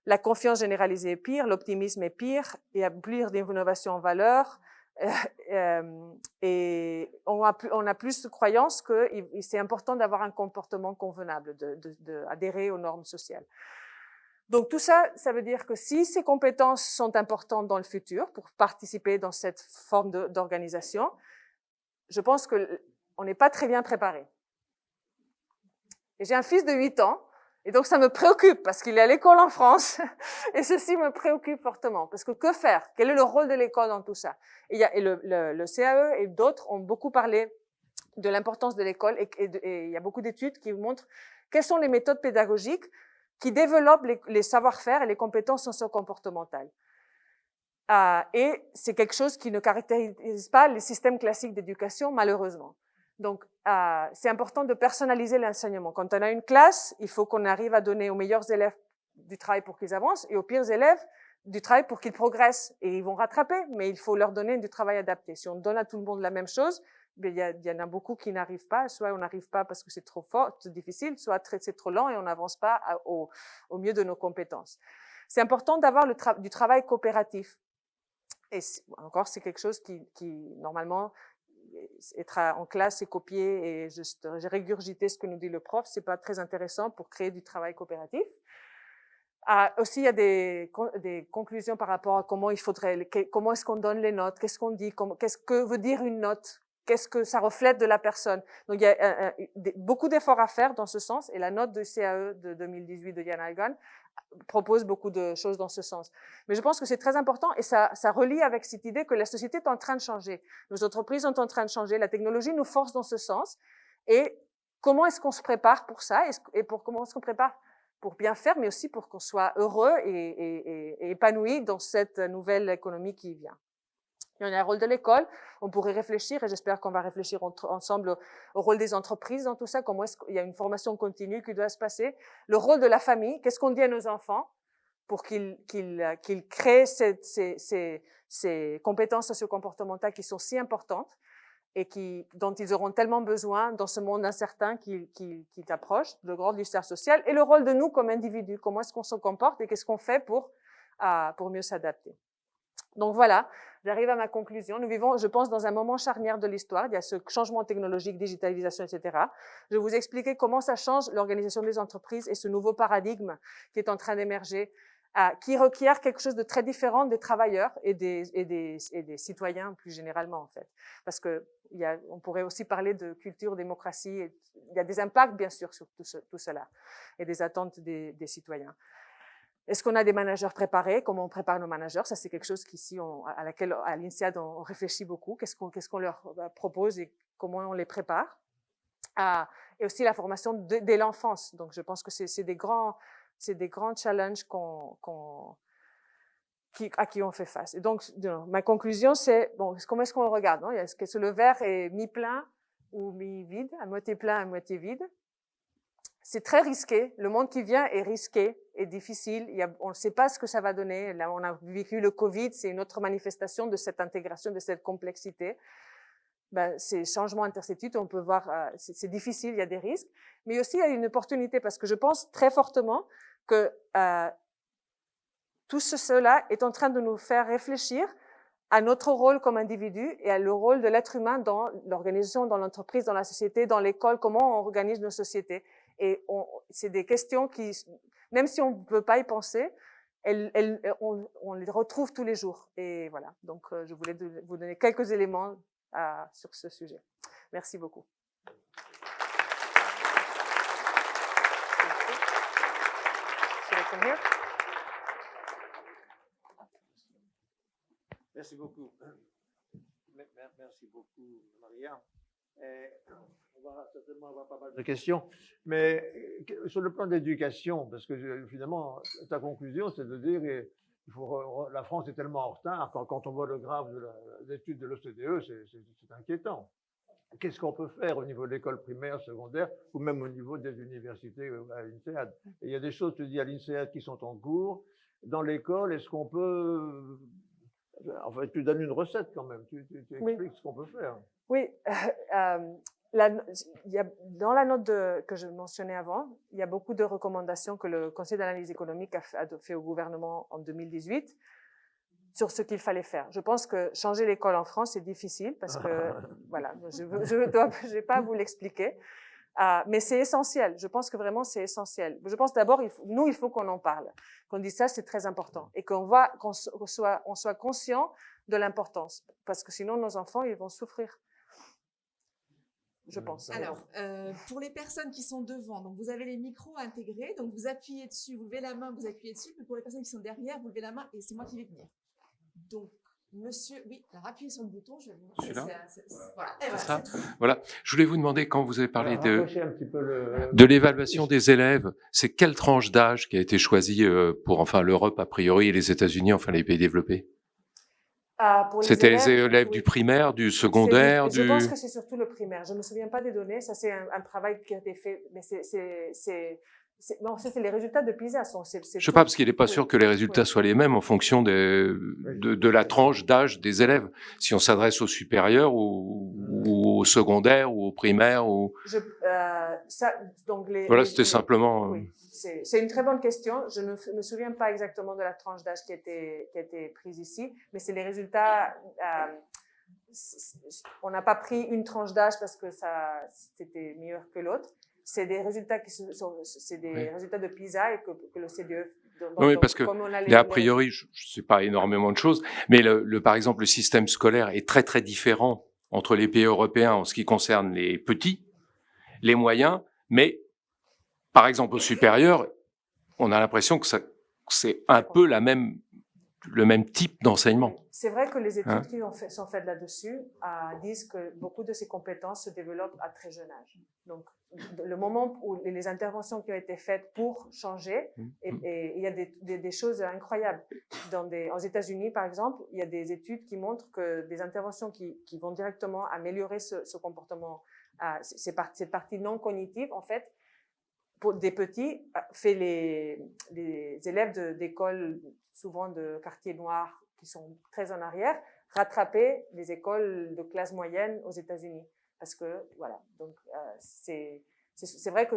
La confiance généralisée est pire, l'optimisme est pire, il y a plus d'innovation en valeur, et on a plus de croyance que c'est important d'avoir un comportement convenable, d'adhérer aux normes sociales. Donc tout ça, ça veut dire que si ces compétences sont importantes dans le futur pour participer dans cette forme d'organisation, je pense qu'on n'est pas très bien préparé. Et j'ai un fils de 8 ans, et donc ça me préoccupe parce qu'il est à l'école en France, et ceci me préoccupe fortement. Parce que faire? Quel est le rôle de l'école dans tout ça? Et le CAE et d'autres ont beaucoup parlé de l'importance de l'école, et il y a beaucoup d'études qui montrent quelles sont les méthodes pédagogiques qui développent les savoir-faire et les compétences socio-comportementales. Et c'est quelque chose qui ne caractérise pas les systèmes classiques d'éducation, malheureusement. Donc, c'est important de personnaliser l'enseignement. Quand on a une classe, il faut qu'on arrive à donner aux meilleurs élèves du travail pour qu'ils avancent et aux pires élèves du travail pour qu'ils progressent et ils vont rattraper, mais il faut leur donner du travail adapté. Si on donne à tout le monde la même chose, il y en a beaucoup qui n'arrivent pas, soit on n'arrive pas parce que c'est trop fort, c'est difficile, soit c'est trop lent et on n'avance pas au mieux de nos compétences. C'est important d'avoir du travail coopératif. Et encore, c'est quelque chose qui normalement, être en classe et copier et juste régurgiter ce que nous dit le prof, c'est pas très intéressant pour créer du travail coopératif. Aussi, il y a des conclusions par rapport à comment comment est-ce qu'on donne les notes, qu'est-ce qu'on dit, qu'est-ce que veut dire une note, qu'est-ce que ça reflète de la personne. Donc, il y a beaucoup d'efforts à faire dans ce sens, et la note de CAE de 2018 de Jan Algan propose beaucoup de choses dans ce sens. Mais je pense que c'est très important, et ça relie avec cette idée que la société est en train de changer. Nos entreprises sont en train de changer, la technologie nous force dans ce sens, et comment est-ce qu'on se prépare pour ça, comment est-ce qu'on prépare pour bien faire, mais aussi pour qu'on soit heureux et épanoui dans cette nouvelle économie qui vient. Il y a un rôle de l'école, on pourrait réfléchir, et j'espère qu'on va réfléchir ensemble au rôle des entreprises dans tout ça, comment est-ce qu'il y a une formation continue qui doit se passer, le rôle de la famille, qu'est-ce qu'on dit à nos enfants pour qu'ils créent ces compétences socio-comportementales qui sont si importantes, et dont ils auront tellement besoin dans ce monde incertain qui approche, le rôle du cercle social, et le rôle de nous comme individus, comment est-ce qu'on se comporte et qu'est-ce qu'on fait pour mieux s'adapter. Donc voilà, j'arrive à ma conclusion. Nous vivons, je pense, dans un moment charnière de l'histoire. Il y a ce changement technologique, digitalisation, etc. Je vais vous expliquer comment ça change l'organisation des entreprises et ce nouveau paradigme qui est en train d'émerger, qui requiert quelque chose de très différent des travailleurs et des citoyens plus généralement, en fait. Parce que on pourrait aussi parler de culture, démocratie. Il y a des impacts, bien sûr, sur tout cela et des attentes des citoyens. Est-ce qu'on a des managers préparés? Comment on prépare nos managers? Ça, c'est quelque chose qu'ici, à l'INSEAD, on réfléchit beaucoup. Qu'est-ce qu'on leur propose et comment on les prépare? Et aussi la formation dès l'enfance. Donc, je pense que c'est des grands challenges à qui on fait face. Et donc, ma conclusion, c'est, bon, comment est-ce qu'on le regarde, non? Est-ce que le verre est mi-plein ou mi-vide, à moitié plein, à moitié vide? C'est très risqué. Le monde qui vient est risqué et difficile. On ne sait pas ce que ça va donner. Là, on a vécu le Covid, c'est une autre manifestation de cette intégration, de cette complexité. Ces changements interceptifs, on peut voir, c'est difficile, il y a des risques. Mais aussi, il y a une opportunité parce que je pense très fortement que tout cela est en train de nous faire réfléchir à notre rôle comme individu et à le rôle de l'être humain dans l'organisation, dans l'entreprise, dans la société, dans l'école, comment on organise nos sociétés. Et c'est des questions qui, même si on ne peut pas y penser, on les retrouve tous les jours. Et voilà, donc je voulais vous donner quelques éléments sur ce sujet. Merci beaucoup. Merci beaucoup. Merci beaucoup, Maria. On va certainement avoir pas mal de questions, mais sur le plan de l'éducation, parce que finalement, ta conclusion, c'est de dire que la France est tellement en retard, quand on voit le graphe de l'étude de l'OCDE, c'est inquiétant. Qu'est-ce qu'on peut faire au niveau de l'école primaire, secondaire, ou même au niveau des universités à l'INSEAD? Il y a des choses, tu dis, à l'INSEAD qui sont en cours. Dans l'école, est-ce qu'on peut... Enfin, tu donnes une recette quand même, tu expliques ce qu'on peut faire. Oui, dans la note que je mentionnais avant, il y a beaucoup de recommandations que le Conseil d'analyse économique a fait au gouvernement en 2018 sur ce qu'il fallait faire. Je pense que changer l'école en France, c'est difficile parce que, voilà, je vais pas vous l'expliquer. Mais c'est essentiel. Je pense que vraiment c'est essentiel. Je pense d'abord, il faut qu'on en parle. Qu'on dise ça, c'est très important. Et qu'on soit conscient de l'importance. Parce que sinon, nos enfants, ils vont souffrir. Je pense. Alors, pour les personnes qui sont devant, donc vous avez les micros intégrés, donc vous appuyez dessus, vous levez la main, vous appuyez dessus. Mais pour les personnes qui sont derrière, vous levez la main et c'est moi qui vais venir. Donc, monsieur, oui, alors appuyez sur le bouton, je vais vous montrer. Voilà. Voilà. Je voulais vous demander, quand vous avez parlé de l'évaluation des élèves, c'est quelle tranche d'âge qui a été choisie pour, enfin, l'Europe a priori et les États-Unis, enfin les pays développés? C'était les élèves du primaire, du secondaire, Je pense que c'est surtout le primaire. Je ne me souviens pas des données. Ça, c'est un travail qui a été fait, mais Non, c'est les résultats de PISA. Je ne sais pas, parce qu'il n'est pas sûr que les résultats soient les mêmes en fonction de la tranche d'âge des élèves. Si on s'adresse aux supérieurs ou aux secondaires ou aux primaires. Voilà, c'était simplement... Oui, c'est une très bonne question. Je ne me souviens pas exactement de la tranche d'âge qui a été prise ici, mais c'est les résultats... on n'a pas pris une tranche d'âge parce que c'était meilleur que l'autre. C'est des résultats résultats de PISA et que le CDE. Oui, parce que a priori, je ne sais pas énormément de choses, mais par exemple, le système scolaire est très très différent entre les pays européens en ce qui concerne les petits, les moyens, mais par exemple au supérieur, on a l'impression que c'est un peu le même type d'enseignement. C'est vrai que les études qui sont faites là-dessus disent que beaucoup de ces compétences se développent à très jeune âge. Donc, le moment où les interventions qui ont été faites pour changer, et il y a des choses incroyables. Aux États-Unis, par exemple, il y a des études qui montrent que des interventions qui vont directement améliorer ce comportement, cette partie non cognitive, en fait, pour des petits, fait les élèves d'écoles, souvent de quartiers noirs, qui sont très en arrière, rattraper les écoles de classe moyenne aux États-Unis. Parce que, voilà, donc c'est vrai que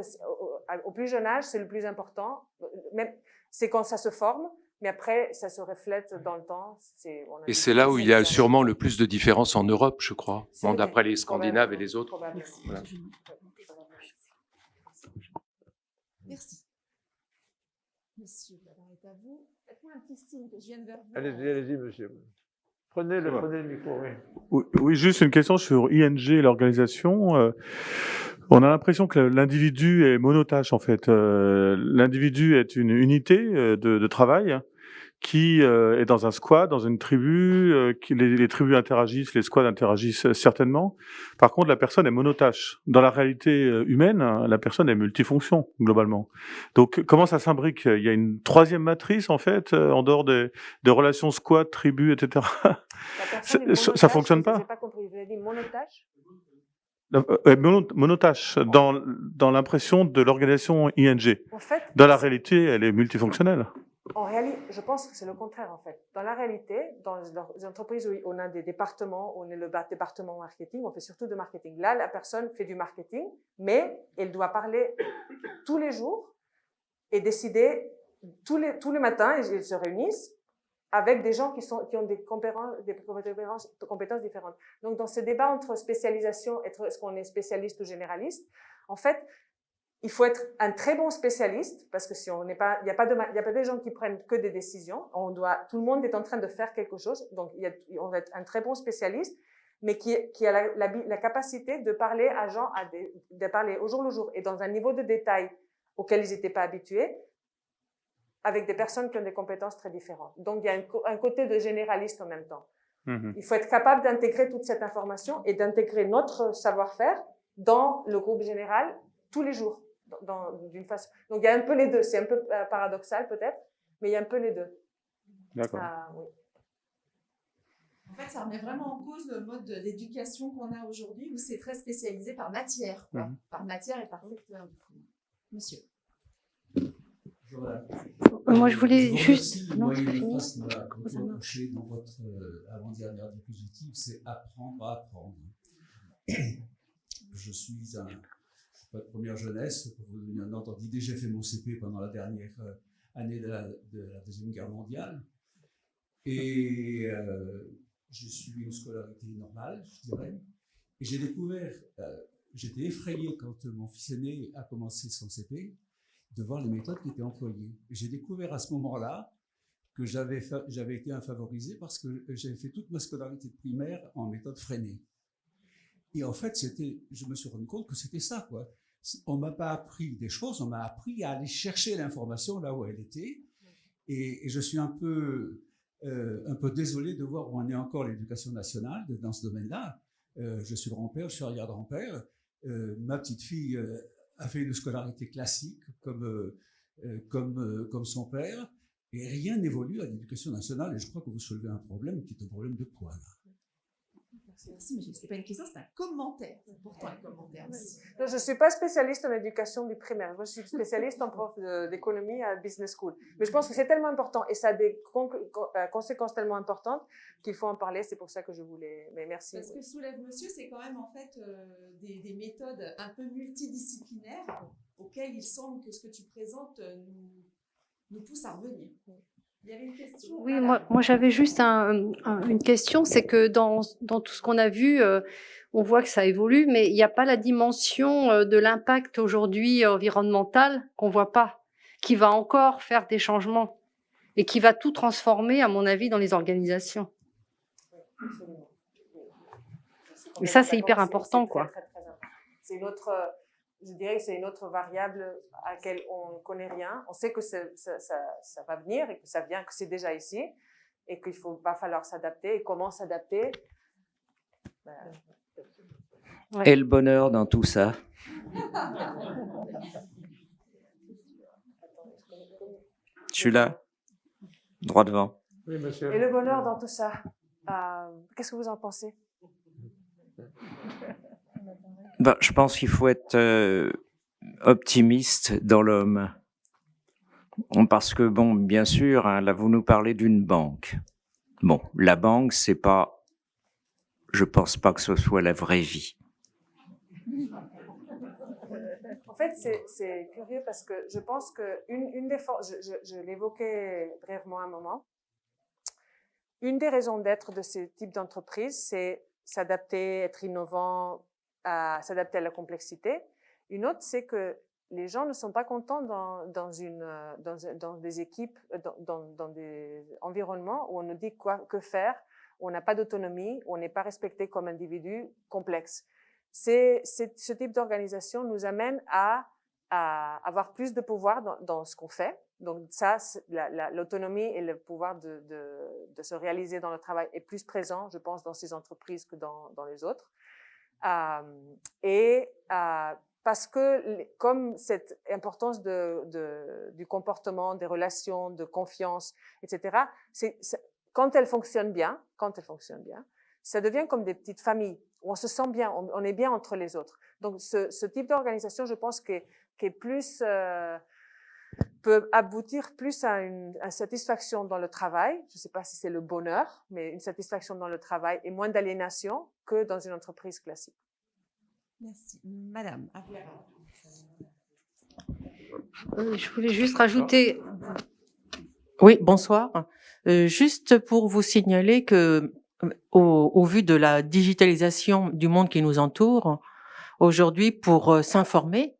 au plus jeune âge, c'est le plus important. C'est quand ça se forme, mais après, ça se reflète dans le temps. Et c'est là où il y a sûrement le plus de différences en Europe, je crois, d'après les Scandinaves et les autres. Voilà. Merci. Monsieur, la parole est à vous. Faites-moi un petit signe que je vienne vers vous. Allez-y, monsieur. Prenez le micro, oui. Oui, juste une question sur ING et l'organisation. On a l'impression que l'individu est monotâche, en fait. L'individu est une unité de travail qui est dans un squad, dans une tribu. Les tribus interagissent, les squads interagissent certainement. Par contre, la personne est monotâche. Dans la réalité humaine, la personne est multifonction, globalement. Donc, comment ça s'imbrique? Il y a une troisième matrice, en fait, en dehors des relations squad, tribu, etc. Ça fonctionne pas? J'ai pas compris. Vous avez dit monotâche? Monotâche, dans l'impression de l'organisation ING. En fait, dans la réalité, elle est multifonctionnelle. En réalité, je pense que c'est le contraire, en fait. Dans la réalité, dans les entreprises où on a des départements, on est le département marketing, on fait surtout de marketing. Là, la personne fait du marketing, mais elle doit parler tous les jours et décider tous les matins, ils se réunissent avec des gens qui ont des compétences différentes. Donc, dans ce débat entre spécialisation, est-ce qu'on est spécialiste ou généraliste, en fait, il faut être un très bon spécialiste, parce que si on n'est pas, il n'y a pas des gens qui prennent que des décisions. Tout le monde est en train de faire quelque chose. Donc, on va être un très bon spécialiste, mais qui a la capacité de parler à gens, de parler au jour le jour et dans un niveau de détail auquel ils n'étaient pas habitués, avec des personnes qui ont des compétences très différentes. Donc, il y a un côté de généraliste en même temps. Il faut être capable d'intégrer toute cette information et d'intégrer notre savoir-faire dans le groupe général tous les jours. D'une façon. Donc, il y a un peu les deux. C'est un peu paradoxal, peut-être, mais il y a un peu les deux. D'accord. Oui. En fait, ça remet vraiment en cause le mode d'éducation qu'on a aujourd'hui, où c'est très spécialisé par matière, quoi. Par matière et par secteur. Monsieur. Moi, je voulais juste... Non, je finis. Dans votre avant-dernière diapositive, c'est apprendre à apprendre. Je suis pas de première jeunesse, pour vous donner un ordre d'idée, j'ai fait mon CP pendant la dernière année de la Deuxième Guerre mondiale. Et je suis une scolarité normale, je dirais. Et j'ai découvert, j'étais effrayé quand mon fils aîné a commencé son CP, de voir les méthodes qui étaient employées. Et j'ai découvert à ce moment-là que j'avais été infavorisé parce que j'avais fait toute ma scolarité primaire en méthode freinée. Et en fait, je me suis rendu compte que c'était ça, quoi. On m'a pas appris des choses, on m'a appris à aller chercher l'information là où elle était. Et je suis un peu désolé de voir où en est encore l'éducation nationale dans ce domaine-là. Je suis grand-père, je suis arrière-grand-père. Ma petite fille a fait une scolarité classique comme son père. Et rien n'évolue à l'éducation nationale. Et je crois que vous soulevez un problème qui est un problème de poids. Merci, monsieur. Ce n'est pas une question, c'est un commentaire. C'est pourtant un commentaire. Je ne suis pas spécialiste en éducation du primaire. Je suis spécialiste en prof d'économie à Business School. Mais je pense que c'est tellement important et ça a des conséquences tellement importantes qu'il faut en parler. C'est pour ça que je voulais... Mais merci. Parce que soulève monsieur, c'est quand même en fait des méthodes un peu multidisciplinaires auxquelles il semble que ce que tu présentes nous pousse à revenir. Il y avait une question. Oui, moi j'avais juste une question, c'est que dans tout ce qu'on a vu, on voit que ça évolue, mais il n'y a pas la dimension de l'impact aujourd'hui environnemental qu'on voit pas, qui va encore faire des changements et qui va tout transformer, à mon avis, dans les organisations. Absolument. Et ça, c'est hyper important, quoi. C'est une autre, je dirais que c'est une autre variable à laquelle on ne connaît rien. On sait que ça va venir et que ça vient, que c'est déjà ici et qu'il va falloir s'adapter. Et comment s'adapter? Ouais. Et le bonheur dans tout ça? Je suis là, droit devant. Oui, monsieur. Et le bonheur dans tout ça, qu'est-ce que vous en pensez? Ben, je pense qu'il faut être optimiste dans l'homme. Parce que, bon, bien sûr, hein, là, vous nous parlez d'une banque. Bon, la banque, c'est pas... Je pense pas que ce soit la vraie vie. En fait, c'est curieux parce que je pense que une des forces, je l'évoquais brièvement un moment, une des raisons d'être de ce type d'entreprise, c'est s'adapter, être innovant, s'adapter à la complexité. Une autre, c'est que les gens ne sont pas contents dans des équipes, dans des environnements où on nous dit que faire, où on n'a pas d'autonomie, où on n'est pas respecté comme individu complexe. Ce type d'organisation nous amène à avoir plus de pouvoir dans ce qu'on fait. Donc ça, l'autonomie et le pouvoir de se réaliser dans le travail est plus présent, je pense, dans ces entreprises que dans les autres. Parce que comme cette importance du comportement, des relations, de confiance, etc., quand elle fonctionne bien, ça devient comme des petites familles où on se sent bien, on est bien entre les autres. Donc ce type d'organisation, je pense, qui est plus peut aboutir plus à une satisfaction dans le travail. Je ne sais pas si c'est le bonheur, mais une satisfaction dans le travail et moins d'aliénation que dans une entreprise classique. Merci. Madame, à vous. Je voulais juste rajouter... Oui, bonsoir. Juste pour vous signaler que, au vu de la digitalisation du monde qui nous entoure, aujourd'hui, pour s'informer,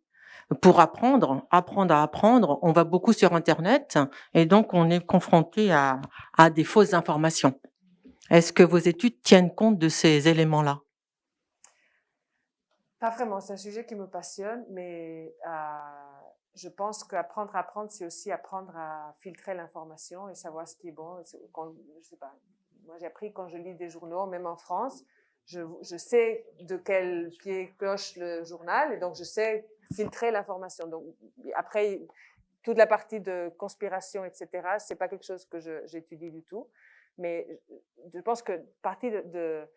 pour apprendre à apprendre, on va beaucoup sur Internet et donc on est confronté à des fausses informations. Est-ce que vos études tiennent compte de ces éléments-là? Pas vraiment, c'est un sujet qui me passionne, mais je pense qu'apprendre à apprendre, c'est aussi apprendre à filtrer l'information et savoir ce qui est bon. Je sais pas, moi j'ai appris quand je lis des journaux, même en France, je sais de quel pied cloche le journal et donc je sais filtrer l'information. Donc après, toute la partie de conspiration, etc., c'est pas quelque chose que j'étudie du tout, mais je pense que partie de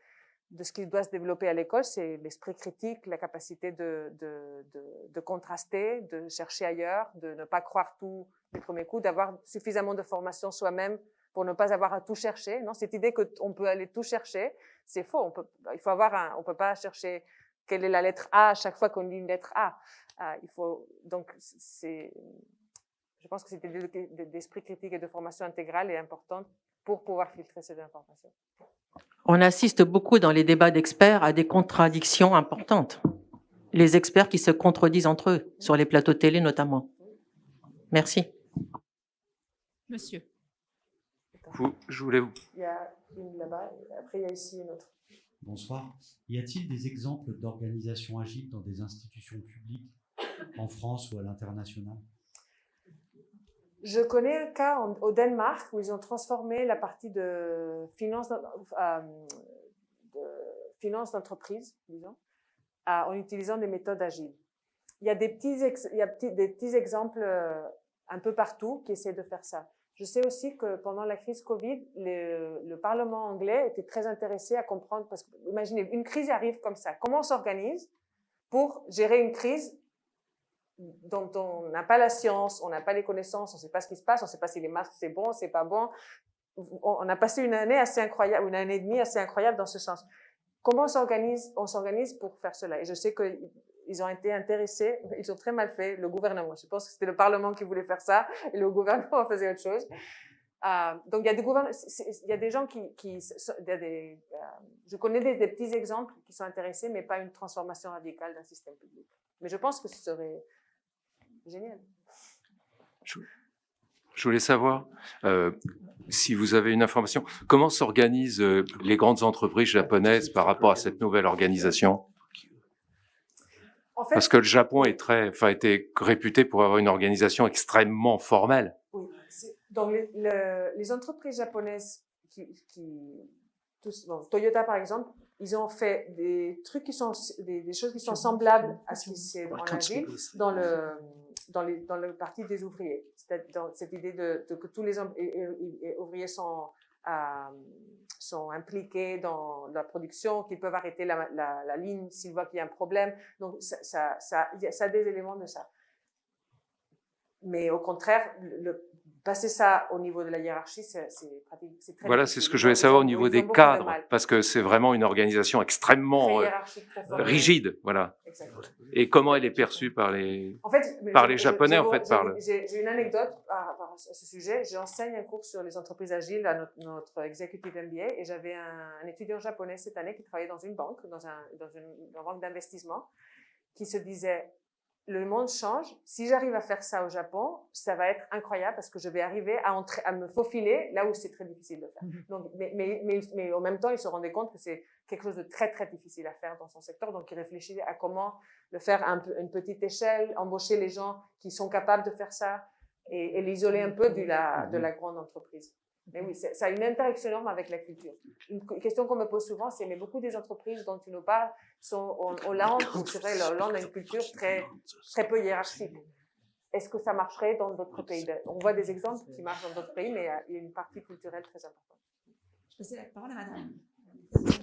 ce qui doit se développer à l'école, c'est l'esprit critique, la capacité de contraster, de chercher ailleurs, de ne pas croire tout du premier coup, d'avoir suffisamment de formation soi-même pour ne pas avoir à tout chercher. Non, cette idée qu'on peut aller tout chercher, c'est faux. On peut pas chercher quelle est la lettre A à chaque fois qu'on lit une lettre A. Je pense que cette idée d'esprit critique et de formation intégrale est importante pour pouvoir filtrer ces informations. On assiste beaucoup dans les débats d'experts à des contradictions importantes. Les experts qui se contredisent entre eux, sur les plateaux télé notamment. Merci. Monsieur. Je voulais vous... Il y a une là-bas, après il y a ici une autre. Bonsoir. Y a-t-il des exemples d'organisations agiles dans des institutions publiques en France ou à l'international? Je connais un cas au Danemark où ils ont transformé la partie de finance d'entreprise, disons, en utilisant des méthodes agiles. Il y a des petits exemples un peu partout qui essaient de faire ça. Je sais aussi que pendant la crise Covid, le Parlement anglais était très intéressé à comprendre, parce que imaginez, une crise arrive comme ça. Comment on s'organise pour gérer une crise dont on n'a pas la science, on n'a pas les connaissances, on ne sait pas ce qui se passe, on ne sait pas si les masques c'est bon, c'est pas bon. On a passé une année assez incroyable, une année et demie assez incroyable dans ce sens. Comment on s'organise? On s'organise pour faire cela. Et je sais qu'ils ont été intéressés, ils ont très mal fait, le gouvernement. Je pense que c'était le Parlement qui voulait faire ça, et le gouvernement faisait autre chose. Donc il y a il y a des gens je connais des petits exemples qui sont intéressés, mais pas une transformation radicale d'un système public. Mais je pense que ce serait génial. Je voulais savoir si vous avez une information. Comment s'organisent les grandes entreprises japonaises par rapport à cette nouvelle organisation? En fait, parce que le Japon était réputé pour avoir une organisation extrêmement formelle. Oui. Donc les entreprises japonaises Toyota par exemple, ils ont fait des trucs qui sont des choses qui sont semblables à ce qui c'est en Asie dans le parti des ouvriers. C'est dans cette idée que tous les ouvriers sont impliqués dans la production, qu'ils peuvent arrêter la ligne s'ils voient qu'il y a un problème. Donc ça a des éléments de ça. Mais au contraire, passer ça au niveau de la hiérarchie, c'est très Voilà, c'est ce que je voulais savoir au niveau des cadres, parce que c'est vraiment une organisation extrêmement rigide, voilà. Exactement. Et comment elle est perçue par les Japonais, en fait, J'ai une anecdote à ce sujet. J'enseigne un cours sur les entreprises agiles à notre Executive MBA, et j'avais un étudiant japonais cette année qui travaillait dans une banque, dans une banque d'investissement, qui se disait: le monde change. Si j'arrive à faire ça au Japon, ça va être incroyable parce que je vais arriver à me faufiler là où c'est très difficile de faire. Donc, mais en même temps, il se rendait compte que c'est quelque chose de très, très difficile à faire dans son secteur. Donc, il réfléchissait à comment le faire à une petite échelle, embaucher les gens qui sont capables de faire ça et l'isoler un peu de la grande entreprise. Mais oui, ça a une interaction énorme avec la culture. Une question qu'on me pose souvent, c'est: mais beaucoup des entreprises dont tu nous parles sont en Hollande, c'est vrai, la Hollande a une culture très, très peu hiérarchique. Est-ce que ça marcherait dans d'autres pays? On voit des exemples qui marchent dans d'autres pays, mais il y a une partie culturelle très importante. Je passe la parole à madame.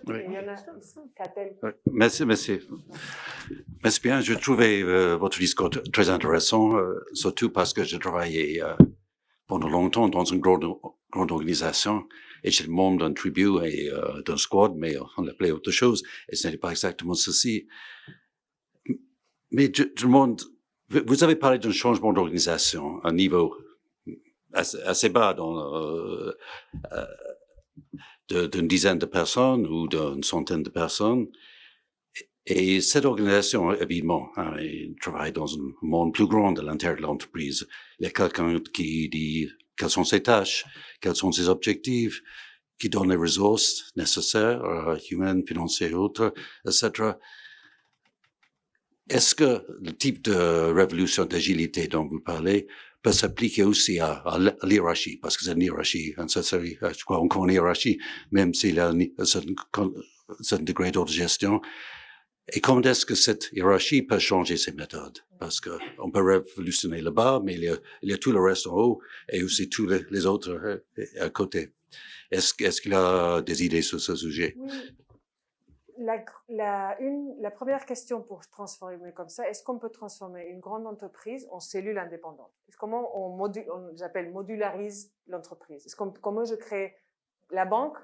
Oui. Il y en a ici, Catel. Merci. Merci bien. Je trouvais votre discours très intéressant, surtout parce que j'ai travaillé pendant longtemps dans une grande organisation, et j'étais membre d'un tribu et d'un squad, mais on l'appelait autre chose, et ce n'était pas exactement ceci. Mais je demande, vous avez parlé d'un changement d'organisation à un niveau assez bas, d'une dizaine de personnes ou d'une centaine de personnes. Et cette organisation, évidemment, elle travaille dans un monde plus grand à l'intérieur de l'entreprise. Il y a quelqu'un qui dit quelles sont ses tâches, quels sont ses objectifs, qui donne les ressources nécessaires, humaines, financières, autres, etc. Est-ce que le type de révolution d'agilité dont vous parlez peut s'appliquer aussi à l'hiérarchie, parce que c'est une hiérarchie, je crois encore une hiérarchie, même s'il y a un certain degré d'autogestion. Et comment est-ce que cette hiérarchie peut changer ses méthodes? Parce que on peut révolutionner le bas, mais il y a tout le reste en haut et aussi tous les autres à côté. Est-ce qu'il y a des idées sur ce sujet? Oui. La première question pour transformer comme ça: est-ce qu'on peut transformer une grande entreprise en cellule indépendante? Comment j'appelle modularise l'entreprise? Comment je crée la banque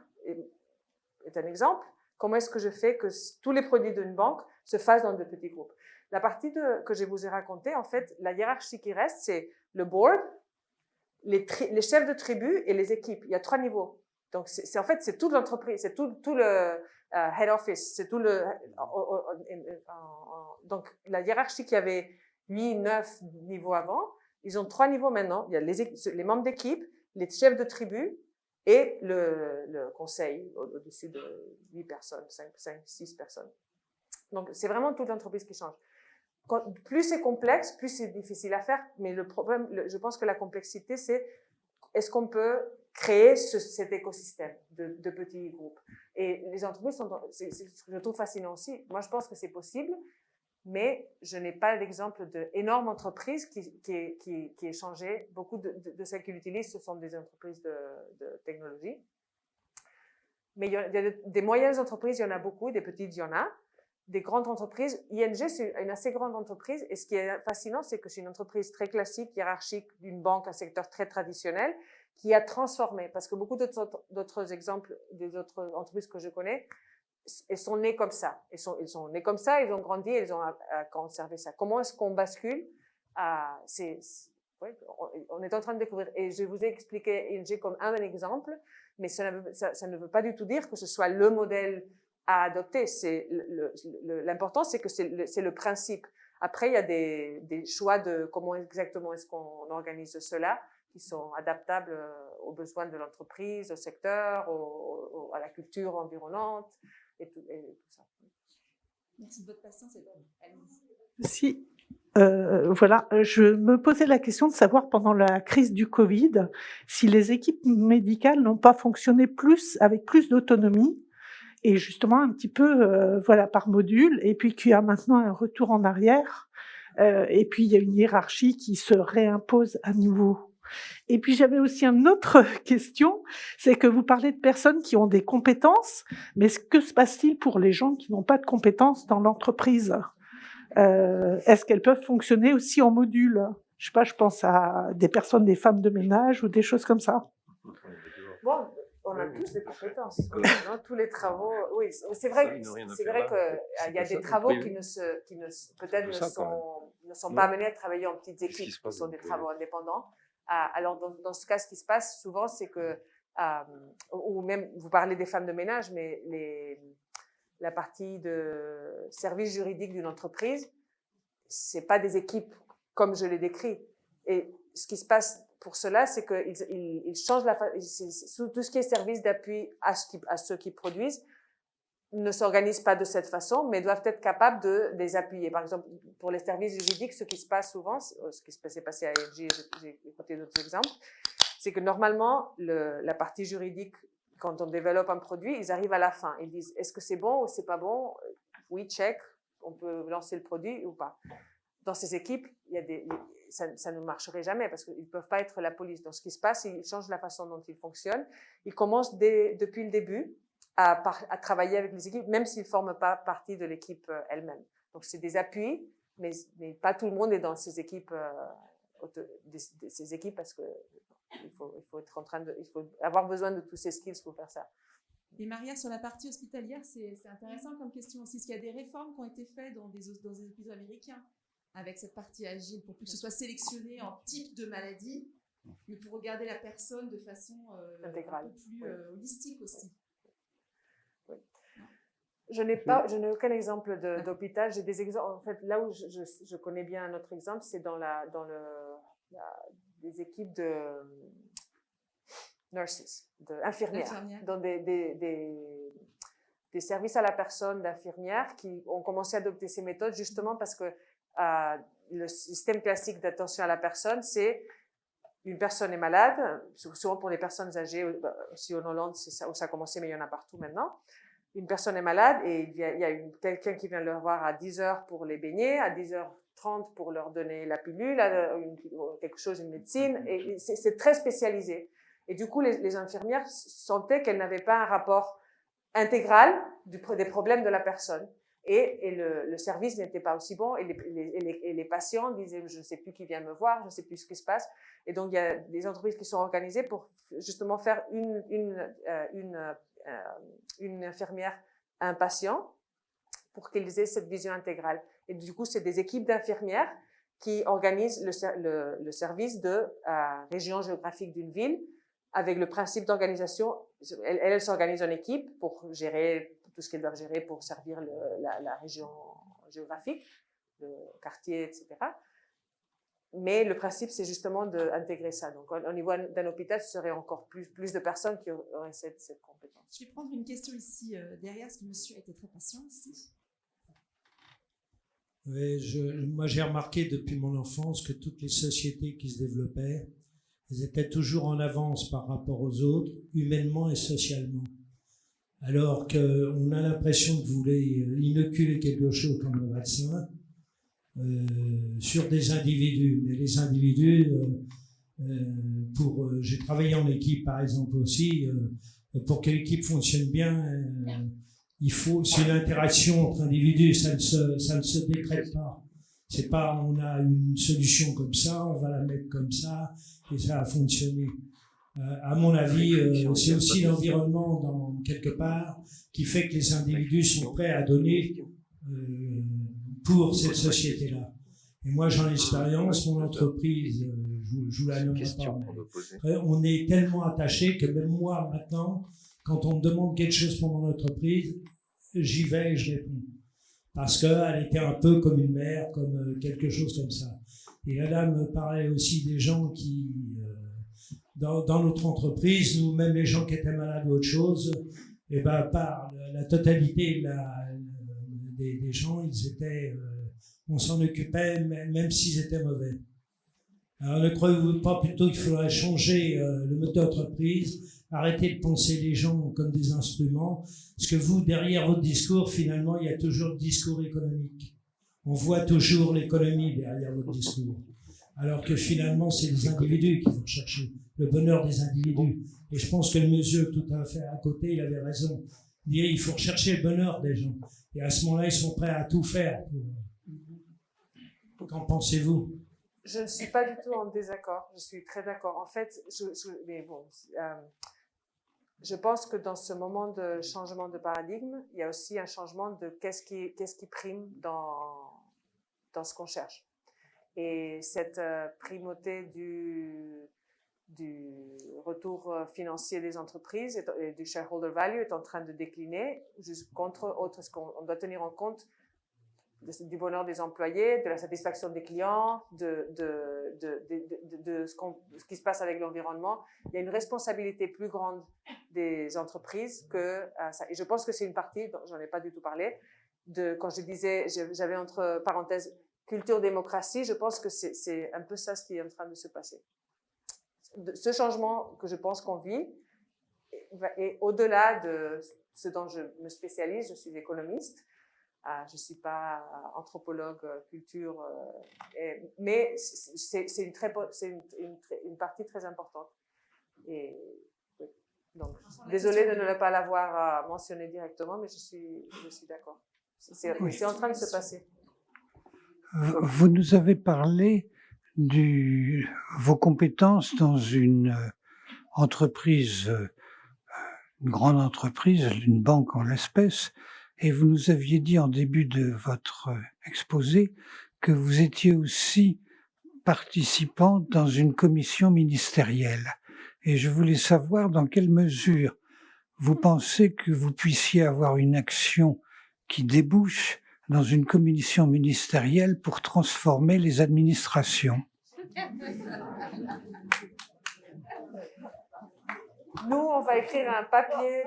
est un exemple. Comment est-ce que je fais que tous les produits d'une banque se fassent dans de petits groupes? La partie que je vous ai racontée, en fait, la hiérarchie qui reste, c'est le board, les chefs de tribu et les équipes. Il y a 3 niveaux. Donc, en fait, c'est toute l'entreprise, c'est tout le head office, c'est tout le... donc, la hiérarchie qui avait 8, 9 niveaux avant, ils ont 3 niveaux maintenant. Il y a les membres d'équipe, les chefs de tribu et le conseil au-dessus de 8 personnes, 5, 6 personnes. Donc, c'est vraiment toute l'entreprise qui change. Plus c'est complexe, plus c'est difficile à faire. Mais le problème, je pense que la complexité, c'est: est-ce qu'on peut créer cet écosystème de petits groupes? Et les entreprises je trouve fascinant aussi. Moi, je pense que c'est possible, mais je n'ai pas l'exemple d'énormes entreprises qui aient changé. Beaucoup de celles qui l'utilisent, ce sont des entreprises de technologie. Mais il y a des moyennes entreprises, il y en a beaucoup, des petites, il y en a. des grandes entreprises. ING, c'est une assez grande entreprise. Et ce qui est fascinant, c'est que c'est une entreprise très classique, hiérarchique, d'une banque, un secteur très traditionnel, qui a transformé. Parce que beaucoup d'autres exemples, des autres entreprises que je connais, elles sont nées comme ça. Elles sont nées comme ça, ils ont grandi, elles ont conservé ça. Comment est-ce qu'on bascule? Ouais, on est en train de découvrir. Et je vous ai expliqué ING comme un exemple, mais ça ne veut pas du tout dire que ce soit le modèle à adopter. L'important, c'est que c'est le principe. Après, il y a des choix de comment exactement est-ce qu'on organise cela, qui sont adaptables aux besoins de l'entreprise, au secteur, à la culture environnante et tout ça. Merci de votre patience. Allez-y. Si, voilà, je me posais la question de savoir pendant la crise du Covid si les équipes médicales n'ont pas fonctionné avec plus d'autonomie et justement un petit peu voilà par module, et puis qu'il y a maintenant un retour en arrière, et puis il y a une hiérarchie qui se réimpose à nouveau. Et puis j'avais aussi une autre question, c'est que vous parlez de personnes qui ont des compétences, mais que se passe-t-il pour les gens qui n'ont pas de compétences dans l'entreprise? Est-ce qu'elles peuvent fonctionner aussi en module? Je sais pas, je pense à des personnes, des femmes de ménage ou des choses comme ça. Bon, on a tous des compétences. Dans tous les travaux, oui, c'est vrai qu'il y a des travaux qui peut-être ne sont pas amenés à travailler en petites équipes, qui sont des travaux indépendants. Alors, dans ce cas, ce qui se passe souvent, c'est que, ou même, vous parlez des femmes de ménage, mais la partie de service juridique d'une entreprise, c'est pas des équipes comme je l'ai décrit. Et ce qui se passe pour cela, c'est qu'ils changent tout ce qui est service d'appui à ceux qui produisent ne s'organisent pas de cette façon, mais doivent être capables de les appuyer. Par exemple, pour les services juridiques, ce qui se passe souvent, ce qui s'est passé à ING, j'ai écouté d'autres exemples, c'est que normalement, la partie juridique, quand on développe un produit, ils arrivent à la fin. Ils disent, est-ce que c'est bon ou c'est pas bon? Oui, check, on peut lancer le produit ou pas. Dans ces équipes, ça ne marcherait jamais parce qu'ils ne peuvent pas être la police. Donc, ce qui se passe, ils changent la façon dont ils fonctionnent. Ils commencent depuis le début à travailler avec les équipes, même s'ils ne forment pas partie de l'équipe elle-même. Donc, c'est des appuis, mais pas tout le monde est dans ces équipes, parce que il faut avoir besoin de tous ces skills pour faire ça. Et Maria, sur la partie hospitalière, c'est intéressant comme question aussi. Est-ce qu'il y a des réformes qui ont été faites dans des hôpitaux américains avec cette partie agile pour que ce soit sélectionné en type de maladie, mais pour regarder la personne de façon intégrale, un peu plus holistique aussi? Oui. Je n'ai aucun exemple d'hôpital. J'ai des exemples. En fait, là où je connais bien un autre exemple, c'est dans des équipes de nurses, d'infirmières, dans des services à la personne d'infirmières qui ont commencé à adopter ces méthodes justement parce que le système classique d'attention à la personne, c'est une personne est malade, souvent pour les personnes âgées, aussi en Hollande, c'est ça où ça a commencé, mais il y en a partout maintenant. Une personne est malade et il y a quelqu'un qui vient leur voir à 10h pour les baigner, à 10h30 pour leur donner la pilule, quelque chose, une médecine, et c'est très spécialisé. Et du coup, les infirmières sentaient qu'elles n'avaient pas un rapport intégral des problèmes de la personne. Et le service n'était pas aussi bon, et les patients disaient, je ne sais plus qui vient me voir, je ne sais plus ce qui se passe. Et donc, il y a des entreprises qui sont organisées pour justement faire une infirmière à un patient pour qu'ils aient cette vision intégrale. Et du coup, c'est des équipes d'infirmières qui organisent le service de région géographique d'une ville avec le principe d'organisation. Elles s'organisent en équipe pour gérer tout ce qu'elles doivent gérer pour servir la région géographique, le quartier, etc. Mais le principe, c'est justement d'intégrer ça. Donc, au niveau d'un hôpital, ce serait encore plus de personnes qui auraient cette compétence. Je vais prendre une question ici derrière, parce que monsieur a été très patient ici. Oui, moi j'ai remarqué depuis mon enfance que toutes les sociétés qui se développaient, elles étaient toujours en avance par rapport aux autres, humainement et socialement. Alors qu'on a l'impression que vous voulez inoculer quelque chose comme le vaccin sur des individus. Mais les individus, j'ai travaillé en équipe par exemple aussi, pour que l'équipe fonctionne bien, c'est une interaction entre individus, ça ne se décrète pas. C'est pas on a une solution comme ça, on va la mettre comme ça et ça va fonctionner. À mon avis, c'est aussi l'environnement quelque part qui fait que les individus sont prêts à donner pour cette société-là. Et moi, j'en ai l'expérience, mon entreprise, je vous la nommerai pas. On est tellement attachés que même moi, maintenant, quand on me demande quelque chose pour mon entreprise, j'y vais et je réponds. Parce qu'elle était un peu comme une mère, comme quelque chose comme ça. Et là me parlait aussi des gens qui, dans notre entreprise, nous, même les gens qui étaient malades ou autre chose, et ben, par la totalité des gens, ils étaient, on s'en occupait même s'ils étaient mauvais. Alors ne croyez-vous pas plutôt qu'il faudrait changer le mode d'entreprise, arrêter de penser les gens comme des instruments, parce que vous, derrière votre discours, finalement, il y a toujours le discours économique. On voit toujours l'économie derrière votre discours. Alors que finalement, c'est les individus qu'il faut chercher, le bonheur des individus. Et je pense que le monsieur, tout à fait à côté, il avait raison. Il faut rechercher le bonheur des gens. Et à ce moment-là, ils sont prêts à tout faire. Qu'en pensez-vous? Je ne suis pas du tout en désaccord. Je suis très d'accord. En fait, mais bon, je pense que dans ce moment de changement de paradigme, il y a aussi un changement de qu'est-ce qui prime dans ce qu'on cherche. Et cette primauté du retour financier des entreprises et du shareholder value est en train de décliner contre autre, ce qu'on doit tenir en compte du bonheur des employés, de la satisfaction des clients, de ce qui se passe avec l'environnement. Il y a une responsabilité plus grande des entreprises que ça. Et je pense que c'est une partie, dont j'en ai pas du tout parlé, quand je disais, j'avais entre parenthèses, culture-démocratie, je pense que c'est un peu ça ce qui est en train de se passer. Ce changement que je pense qu'on vit est au-delà de ce dont je me spécialise. Je suis économiste. Je ne suis pas anthropologue culture, mais c'est une partie très importante. Et oui, donc, désolée de ne pas l'avoir mentionné directement, mais je suis d'accord. C'est en train de se passer. Vous nous avez parlé de vos compétences dans une entreprise, une grande entreprise, une banque en l'espèce. Et vous nous aviez dit en début de votre exposé que vous étiez aussi participant dans une commission ministérielle. Et je voulais savoir dans quelle mesure vous pensez que vous puissiez avoir une action qui débouche dans une commission ministérielle pour transformer les administrations. Nous, on va écrire un papier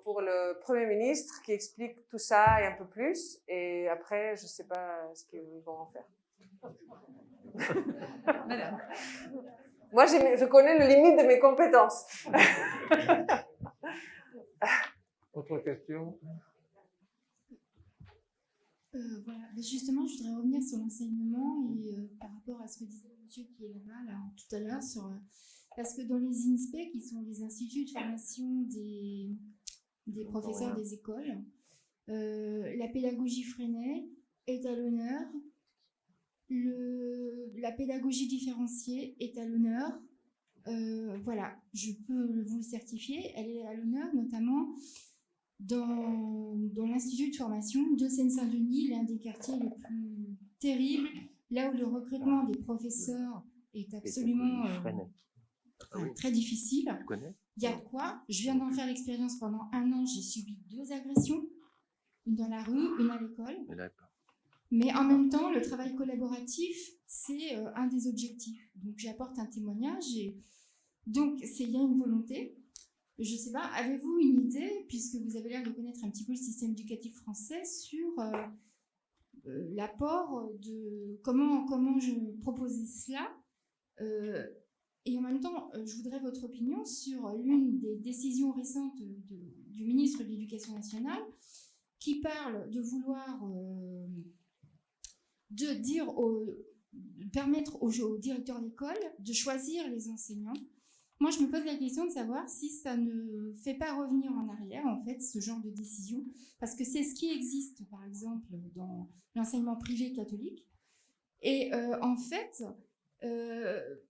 pour le Premier ministre qui explique tout ça et un peu plus. Et après, je ne sais pas ce qu'ils vont en faire. Madame. Moi, je connais le limite de mes compétences. Autre question? Voilà. Mais justement, je voudrais revenir sur l'enseignement et par rapport à ce que disait le monsieur qui est là tout à l'heure sur... Parce que dans les INSPE, qui sont les instituts de formation des professeurs des écoles, la pédagogie freinée est à l'honneur, la pédagogie différenciée est à l'honneur. Voilà, je peux vous le certifier, elle est à l'honneur, notamment dans l'institut de formation de Seine-Saint-Denis, l'un des quartiers les plus terribles, là où le recrutement des professeurs est absolument... très difficile. Il y a de quoi. Je viens d'en faire l'expérience pendant 1 an. J'ai subi 2 agressions, une dans la rue, une à l'école. Mais en même temps, le travail collaboratif, c'est un des objectifs. Donc j'apporte un témoignage et donc il y a une volonté. Je ne sais pas, avez-vous une idée, puisque vous avez l'air de connaître un petit peu le système éducatif français, sur l'apport de comment je proposais cela et en même temps, je voudrais votre opinion sur l'une des décisions récentes du ministre de l'Éducation nationale qui parle de vouloir permettre aux directeurs d'école de choisir les enseignants Moi, je me pose la question de savoir si ça ne fait pas revenir en arrière, en fait, ce genre de décision, parce que c'est ce qui existe, par exemple, dans l'enseignement privé catholique. Et en fait,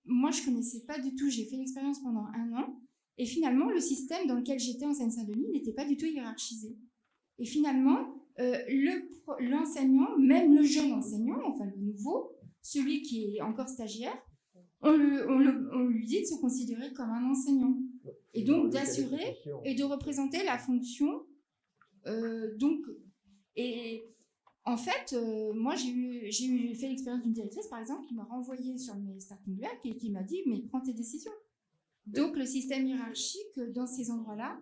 moi, je connaissais pas du tout, j'ai fait l'expérience pendant 1 an, et finalement, le système dans lequel j'étais en Seine-Saint-Denis n'était pas du tout hiérarchisé. Et finalement, l'enseignant, même le jeune enseignant, enfin le nouveau, celui qui est encore stagiaire, on lui dit de se considérer comme un enseignant et donc d'assurer et de représenter la fonction. Et en fait, moi j'ai fait l'expérience d'une directrice par exemple qui m'a renvoyée sur mes starting blocks et qui m'a dit mais prends tes décisions. Donc le système hiérarchique dans ces endroits-là,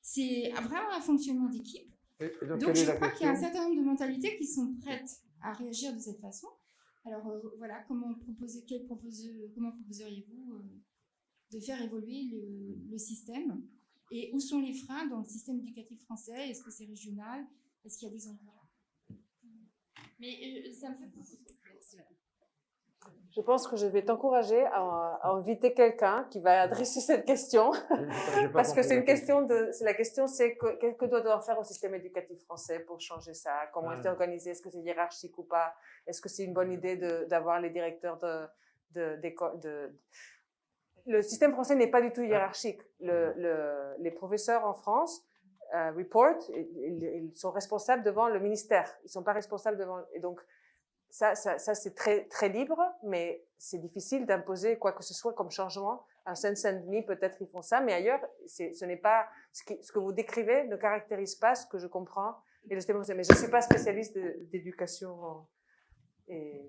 c'est vraiment un fonctionnement d'équipe. Donc je crois qu'il y a un certain nombre de mentalités qui sont prêtes à réagir de cette façon. Alors voilà, comment proposeriez-vous de faire évoluer le système et où sont les freins dans le système éducatif français? Est-ce que c'est régional? Est-ce qu'il y a des endroits? Mais ça me fait penser. Je pense que je vais t'encourager à inviter quelqu'un qui va adresser cette question, parce que c'est une question la question c'est qu'est-ce que doit faire au système éducatif français pour changer ça? Comment est-ce organisé? Est-ce que c'est hiérarchique ou pas? Est-ce que c'est une bonne idée d'avoir les directeurs d'école? Le système français n'est pas du tout hiérarchique. Les professeurs en France ils sont responsables devant le ministère. Ils sont pas responsables devant, et donc ça c'est très, très libre, mais c'est difficile d'imposer quoi que ce soit comme changement. À Seine-Saint-Denis, peut-être ils font ça, mais ailleurs, ce n'est pas, ce que vous décrivez ne caractérise pas ce que je comprends. Et le système français, mais je ne suis pas spécialiste d'éducation. Et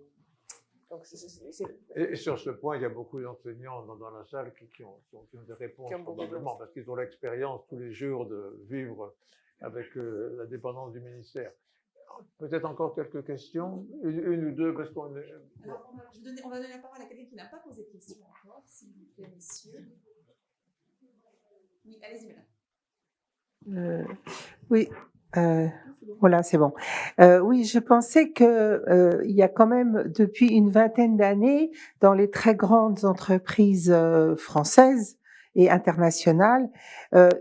sur ce point, il y a beaucoup d'enseignants dans la salle qui ont des réponses probablement, parce qu'ils ont l'expérience tous les jours de vivre avec la dépendance du ministère. Peut-être encore quelques questions, une ou deux, parce qu'on est... Alors, on va donner la parole à quelqu'un qui n'a pas posé de question encore, s'il vous plaît, messieurs. Oui, allez-y, madame. Oui, voilà, c'est bon. Oui, je pensais que il y a quand même, depuis une vingtaine d'années, dans les très grandes entreprises françaises et internationales,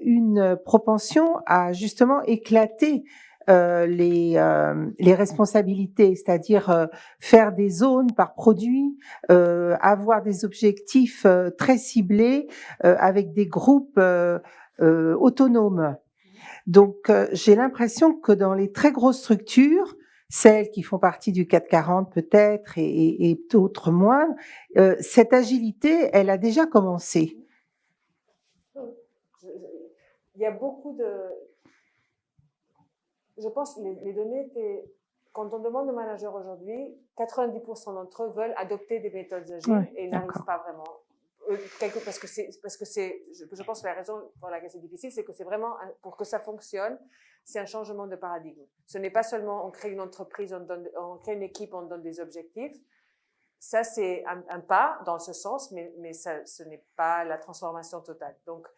une propension à justement éclater les responsabilités, c'est-à-dire faire des zones par produit, avoir des objectifs très ciblés avec des groupes autonomes. Donc j'ai l'impression que dans les très grosses structures, celles qui font partie du 440 peut-être et d'autres moins, cette agilité, elle a déjà commencé. Il y a beaucoup de... Je pense que les données étaient... Quand on demande aux managers aujourd'hui, 90% d'entre eux veulent adopter des méthodes agiles et n'arrivent pas vraiment. Parce que je pense que la raison pour laquelle c'est difficile, c'est que c'est vraiment, pour que ça fonctionne, c'est un changement de paradigme. Ce n'est pas seulement on crée une entreprise, on crée une équipe, on donne des objectifs. Ça, c'est un pas dans ce sens, mais ce n'est pas la transformation totale. Donc,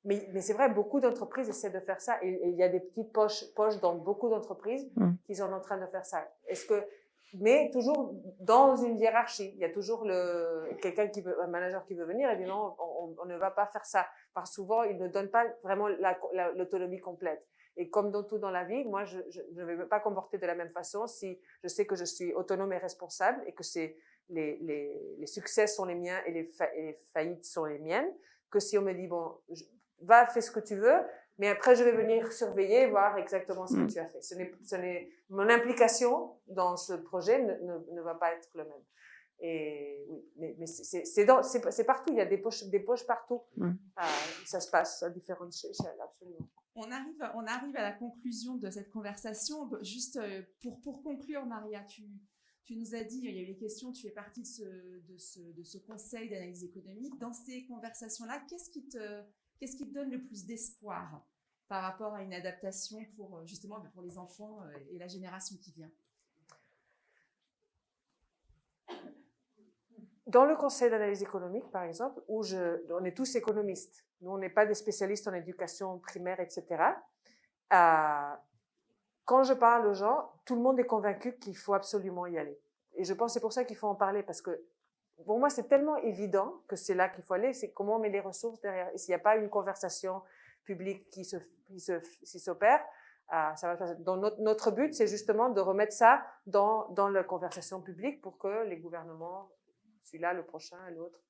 mais c'est vrai, beaucoup d'entreprises essaient de faire ça et il y a des petites poches dans beaucoup d'entreprises qui sont en train de faire ça. Mais toujours dans une hiérarchie. Il y a toujours un manager qui veut venir et dit non, on ne va pas faire ça. Parce que souvent, il ne donne pas vraiment l'autonomie complète. Et comme dans tout dans la vie, moi, je ne vais pas comporter de la même façon si je sais que je suis autonome et responsable et que les succès sont les miens et les faillites sont les miennes, que si on me dit, bon, va, fais ce que tu veux, mais après, je vais venir surveiller, voir exactement ce que tu as fait. Mon implication dans ce projet ne va pas être le même. Et oui, mais c'est partout. Il y a des poches partout. Ça se passe à différentes échelles, absolument. On arrive à la conclusion de cette conversation. Juste pour conclure, Maria, tu nous as dit, il y a eu les questions, tu fais partie de ce conseil d'analyse économique. Dans ces conversations-là, qu'est-ce qui te donne le plus d'espoir par rapport à une adaptation pour les enfants et la génération qui vient? Dans le conseil d'analyse économique, par exemple, où on est tous économistes, nous on n'est pas des spécialistes en éducation primaire, etc. Quand je parle aux gens, tout le monde est convaincu qu'il faut absolument y aller. Et je pense que c'est pour ça qu'il faut en parler, parce que pour moi, c'est tellement évident que c'est là qu'il faut aller, c'est comment on met les ressources derrière. Et s'il n'y a pas une conversation publique qui s'opère, ça va passer. Donc notre but, c'est justement de remettre ça dans la conversation publique pour que les gouvernements, celui-là, le prochain et l'autre,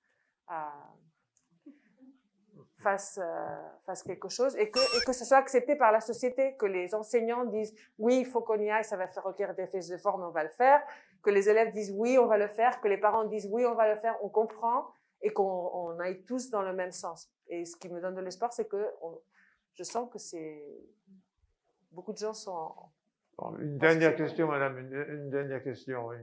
fassent quelque chose et que ce soit accepté par la société, que les enseignants disent oui, il faut qu'on y aille, ça va faire requérir des efforts, mais on va le faire, que les élèves disent oui, on va le faire, que les parents disent oui, on va le faire, on comprend et qu'on aille tous dans le même sens. Et ce qui me donne de l'espoir, c'est que je sens que beaucoup de gens sont... Une dernière question, madame, une dernière question, oui.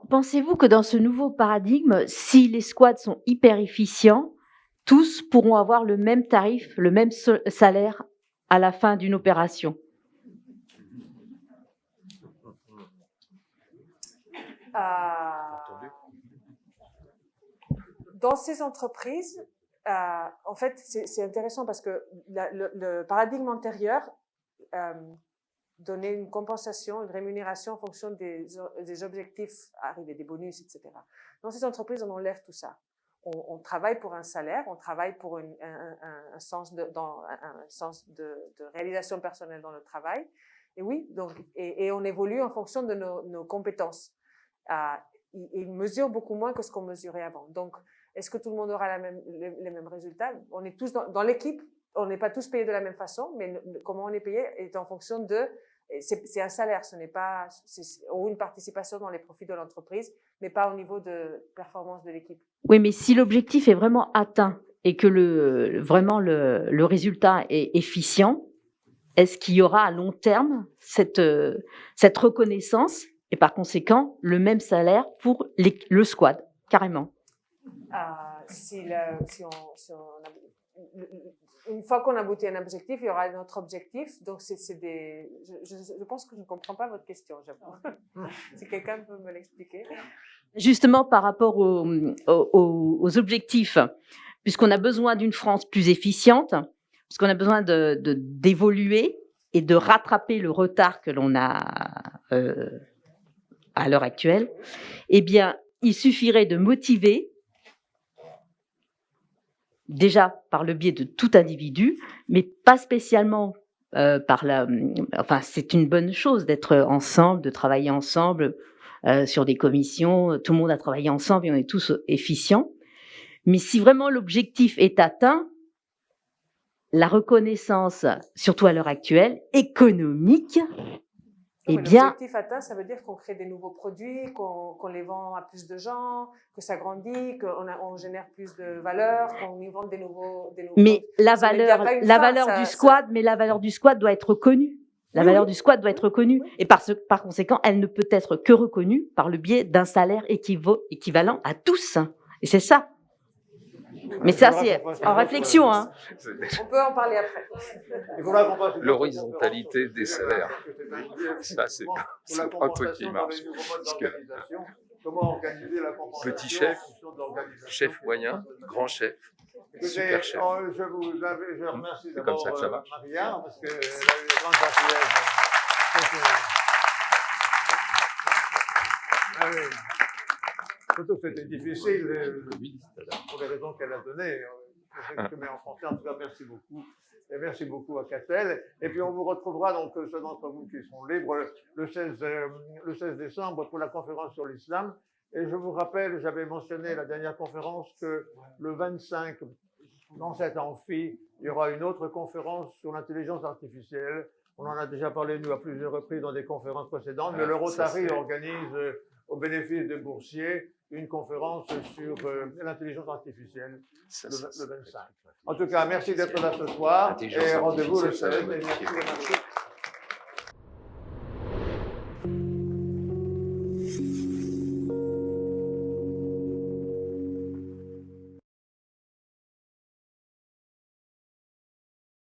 Pensez-vous que dans ce nouveau paradigme, si les squads sont hyper efficients, tous pourront avoir le même tarif, le même salaire à la fin d'une opération? Dans ces entreprises, en fait, c'est intéressant parce que le paradigme antérieur donnait une compensation, une rémunération en fonction des objectifs arrivés, des bonus, etc. Dans ces entreprises, on enlève tout ça. On travaille pour un salaire, on travaille pour un sens de réalisation personnelle dans le travail. Et oui, donc, et on évolue en fonction de nos compétences. Ils mesurent beaucoup moins que ce qu'on mesurait avant. Donc, est-ce que tout le monde aura les mêmes résultats? On est tous dans l'équipe, on n'est pas tous payés de la même façon, mais comment on est payé est en fonction de... C'est un salaire, ce n'est pas... ou une participation dans les profits de l'entreprise, mais pas au niveau de performance de l'équipe. Oui, mais si l'objectif est vraiment atteint et que vraiment le résultat est efficient, est-ce qu'il y aura à long terme cette reconnaissance et par conséquent le même salaire pour le squad, carrément? Une fois qu'on aboutit à un objectif, il y aura un autre objectif. Donc, je pense que je ne comprends pas votre question, j'avoue. Si quelqu'un peut me l'expliquer. Justement, par rapport aux objectifs, puisqu'on a besoin d'une France plus efficiente, puisqu'on a besoin d'évoluer et de rattraper le retard que l'on a à l'heure actuelle, eh bien, il suffirait de motiver déjà par le biais de tout individu, mais pas spécialement enfin, c'est une bonne chose d'être ensemble, de travailler ensemble sur des commissions, tout le monde a travaillé ensemble et on est tous efficients. Mais si vraiment l'objectif est atteint, la reconnaissance, surtout à l'heure actuelle, économique, eh bien... L'objectif atteint, ça veut dire qu'on crée des nouveaux produits, qu'on les vend à plus de gens, que ça grandit, qu'on génère plus de valeur, qu'on y vend des nouveaux... Mais la valeur du squad doit être reconnue. La valeur du squad doit être reconnue. Et par conséquent, elle ne peut être que reconnue par le biais d'un salaire équivalent à tous. Et c'est ça. Mais ça, c'est en réflexion. Hein. On peut en parler après. L'horizontalité des salaires. Ça, c'est un truc qui marche. Parce que, petit chef, chef moyen, grand chef, super chef. Je remercie c'est comme ça que ça marche. Maria, parce qu'elle a eu de grandes gentillesses. Ah oui. Surtout que c'était difficile, pour les raisons qu'elle a données. Je mets en français, en tout cas, merci beaucoup. Et merci beaucoup à Catel. Et puis, on vous retrouvera, donc, ceux d'entre vous qui sont libres, le 16 décembre pour la conférence sur l'islam. Et je vous rappelle, j'avais mentionné la dernière conférence que le 25, dans cet amphi, il y aura une autre conférence sur l'intelligence artificielle. On en a déjà parlé, nous, à plusieurs reprises dans des conférences précédentes, mais le Rotary organise, au bénéfice des boursiers, une conférence sur l'intelligence artificielle le 25. En tout cas, merci d'être là ce soir et rendez-vous le 16. Merci.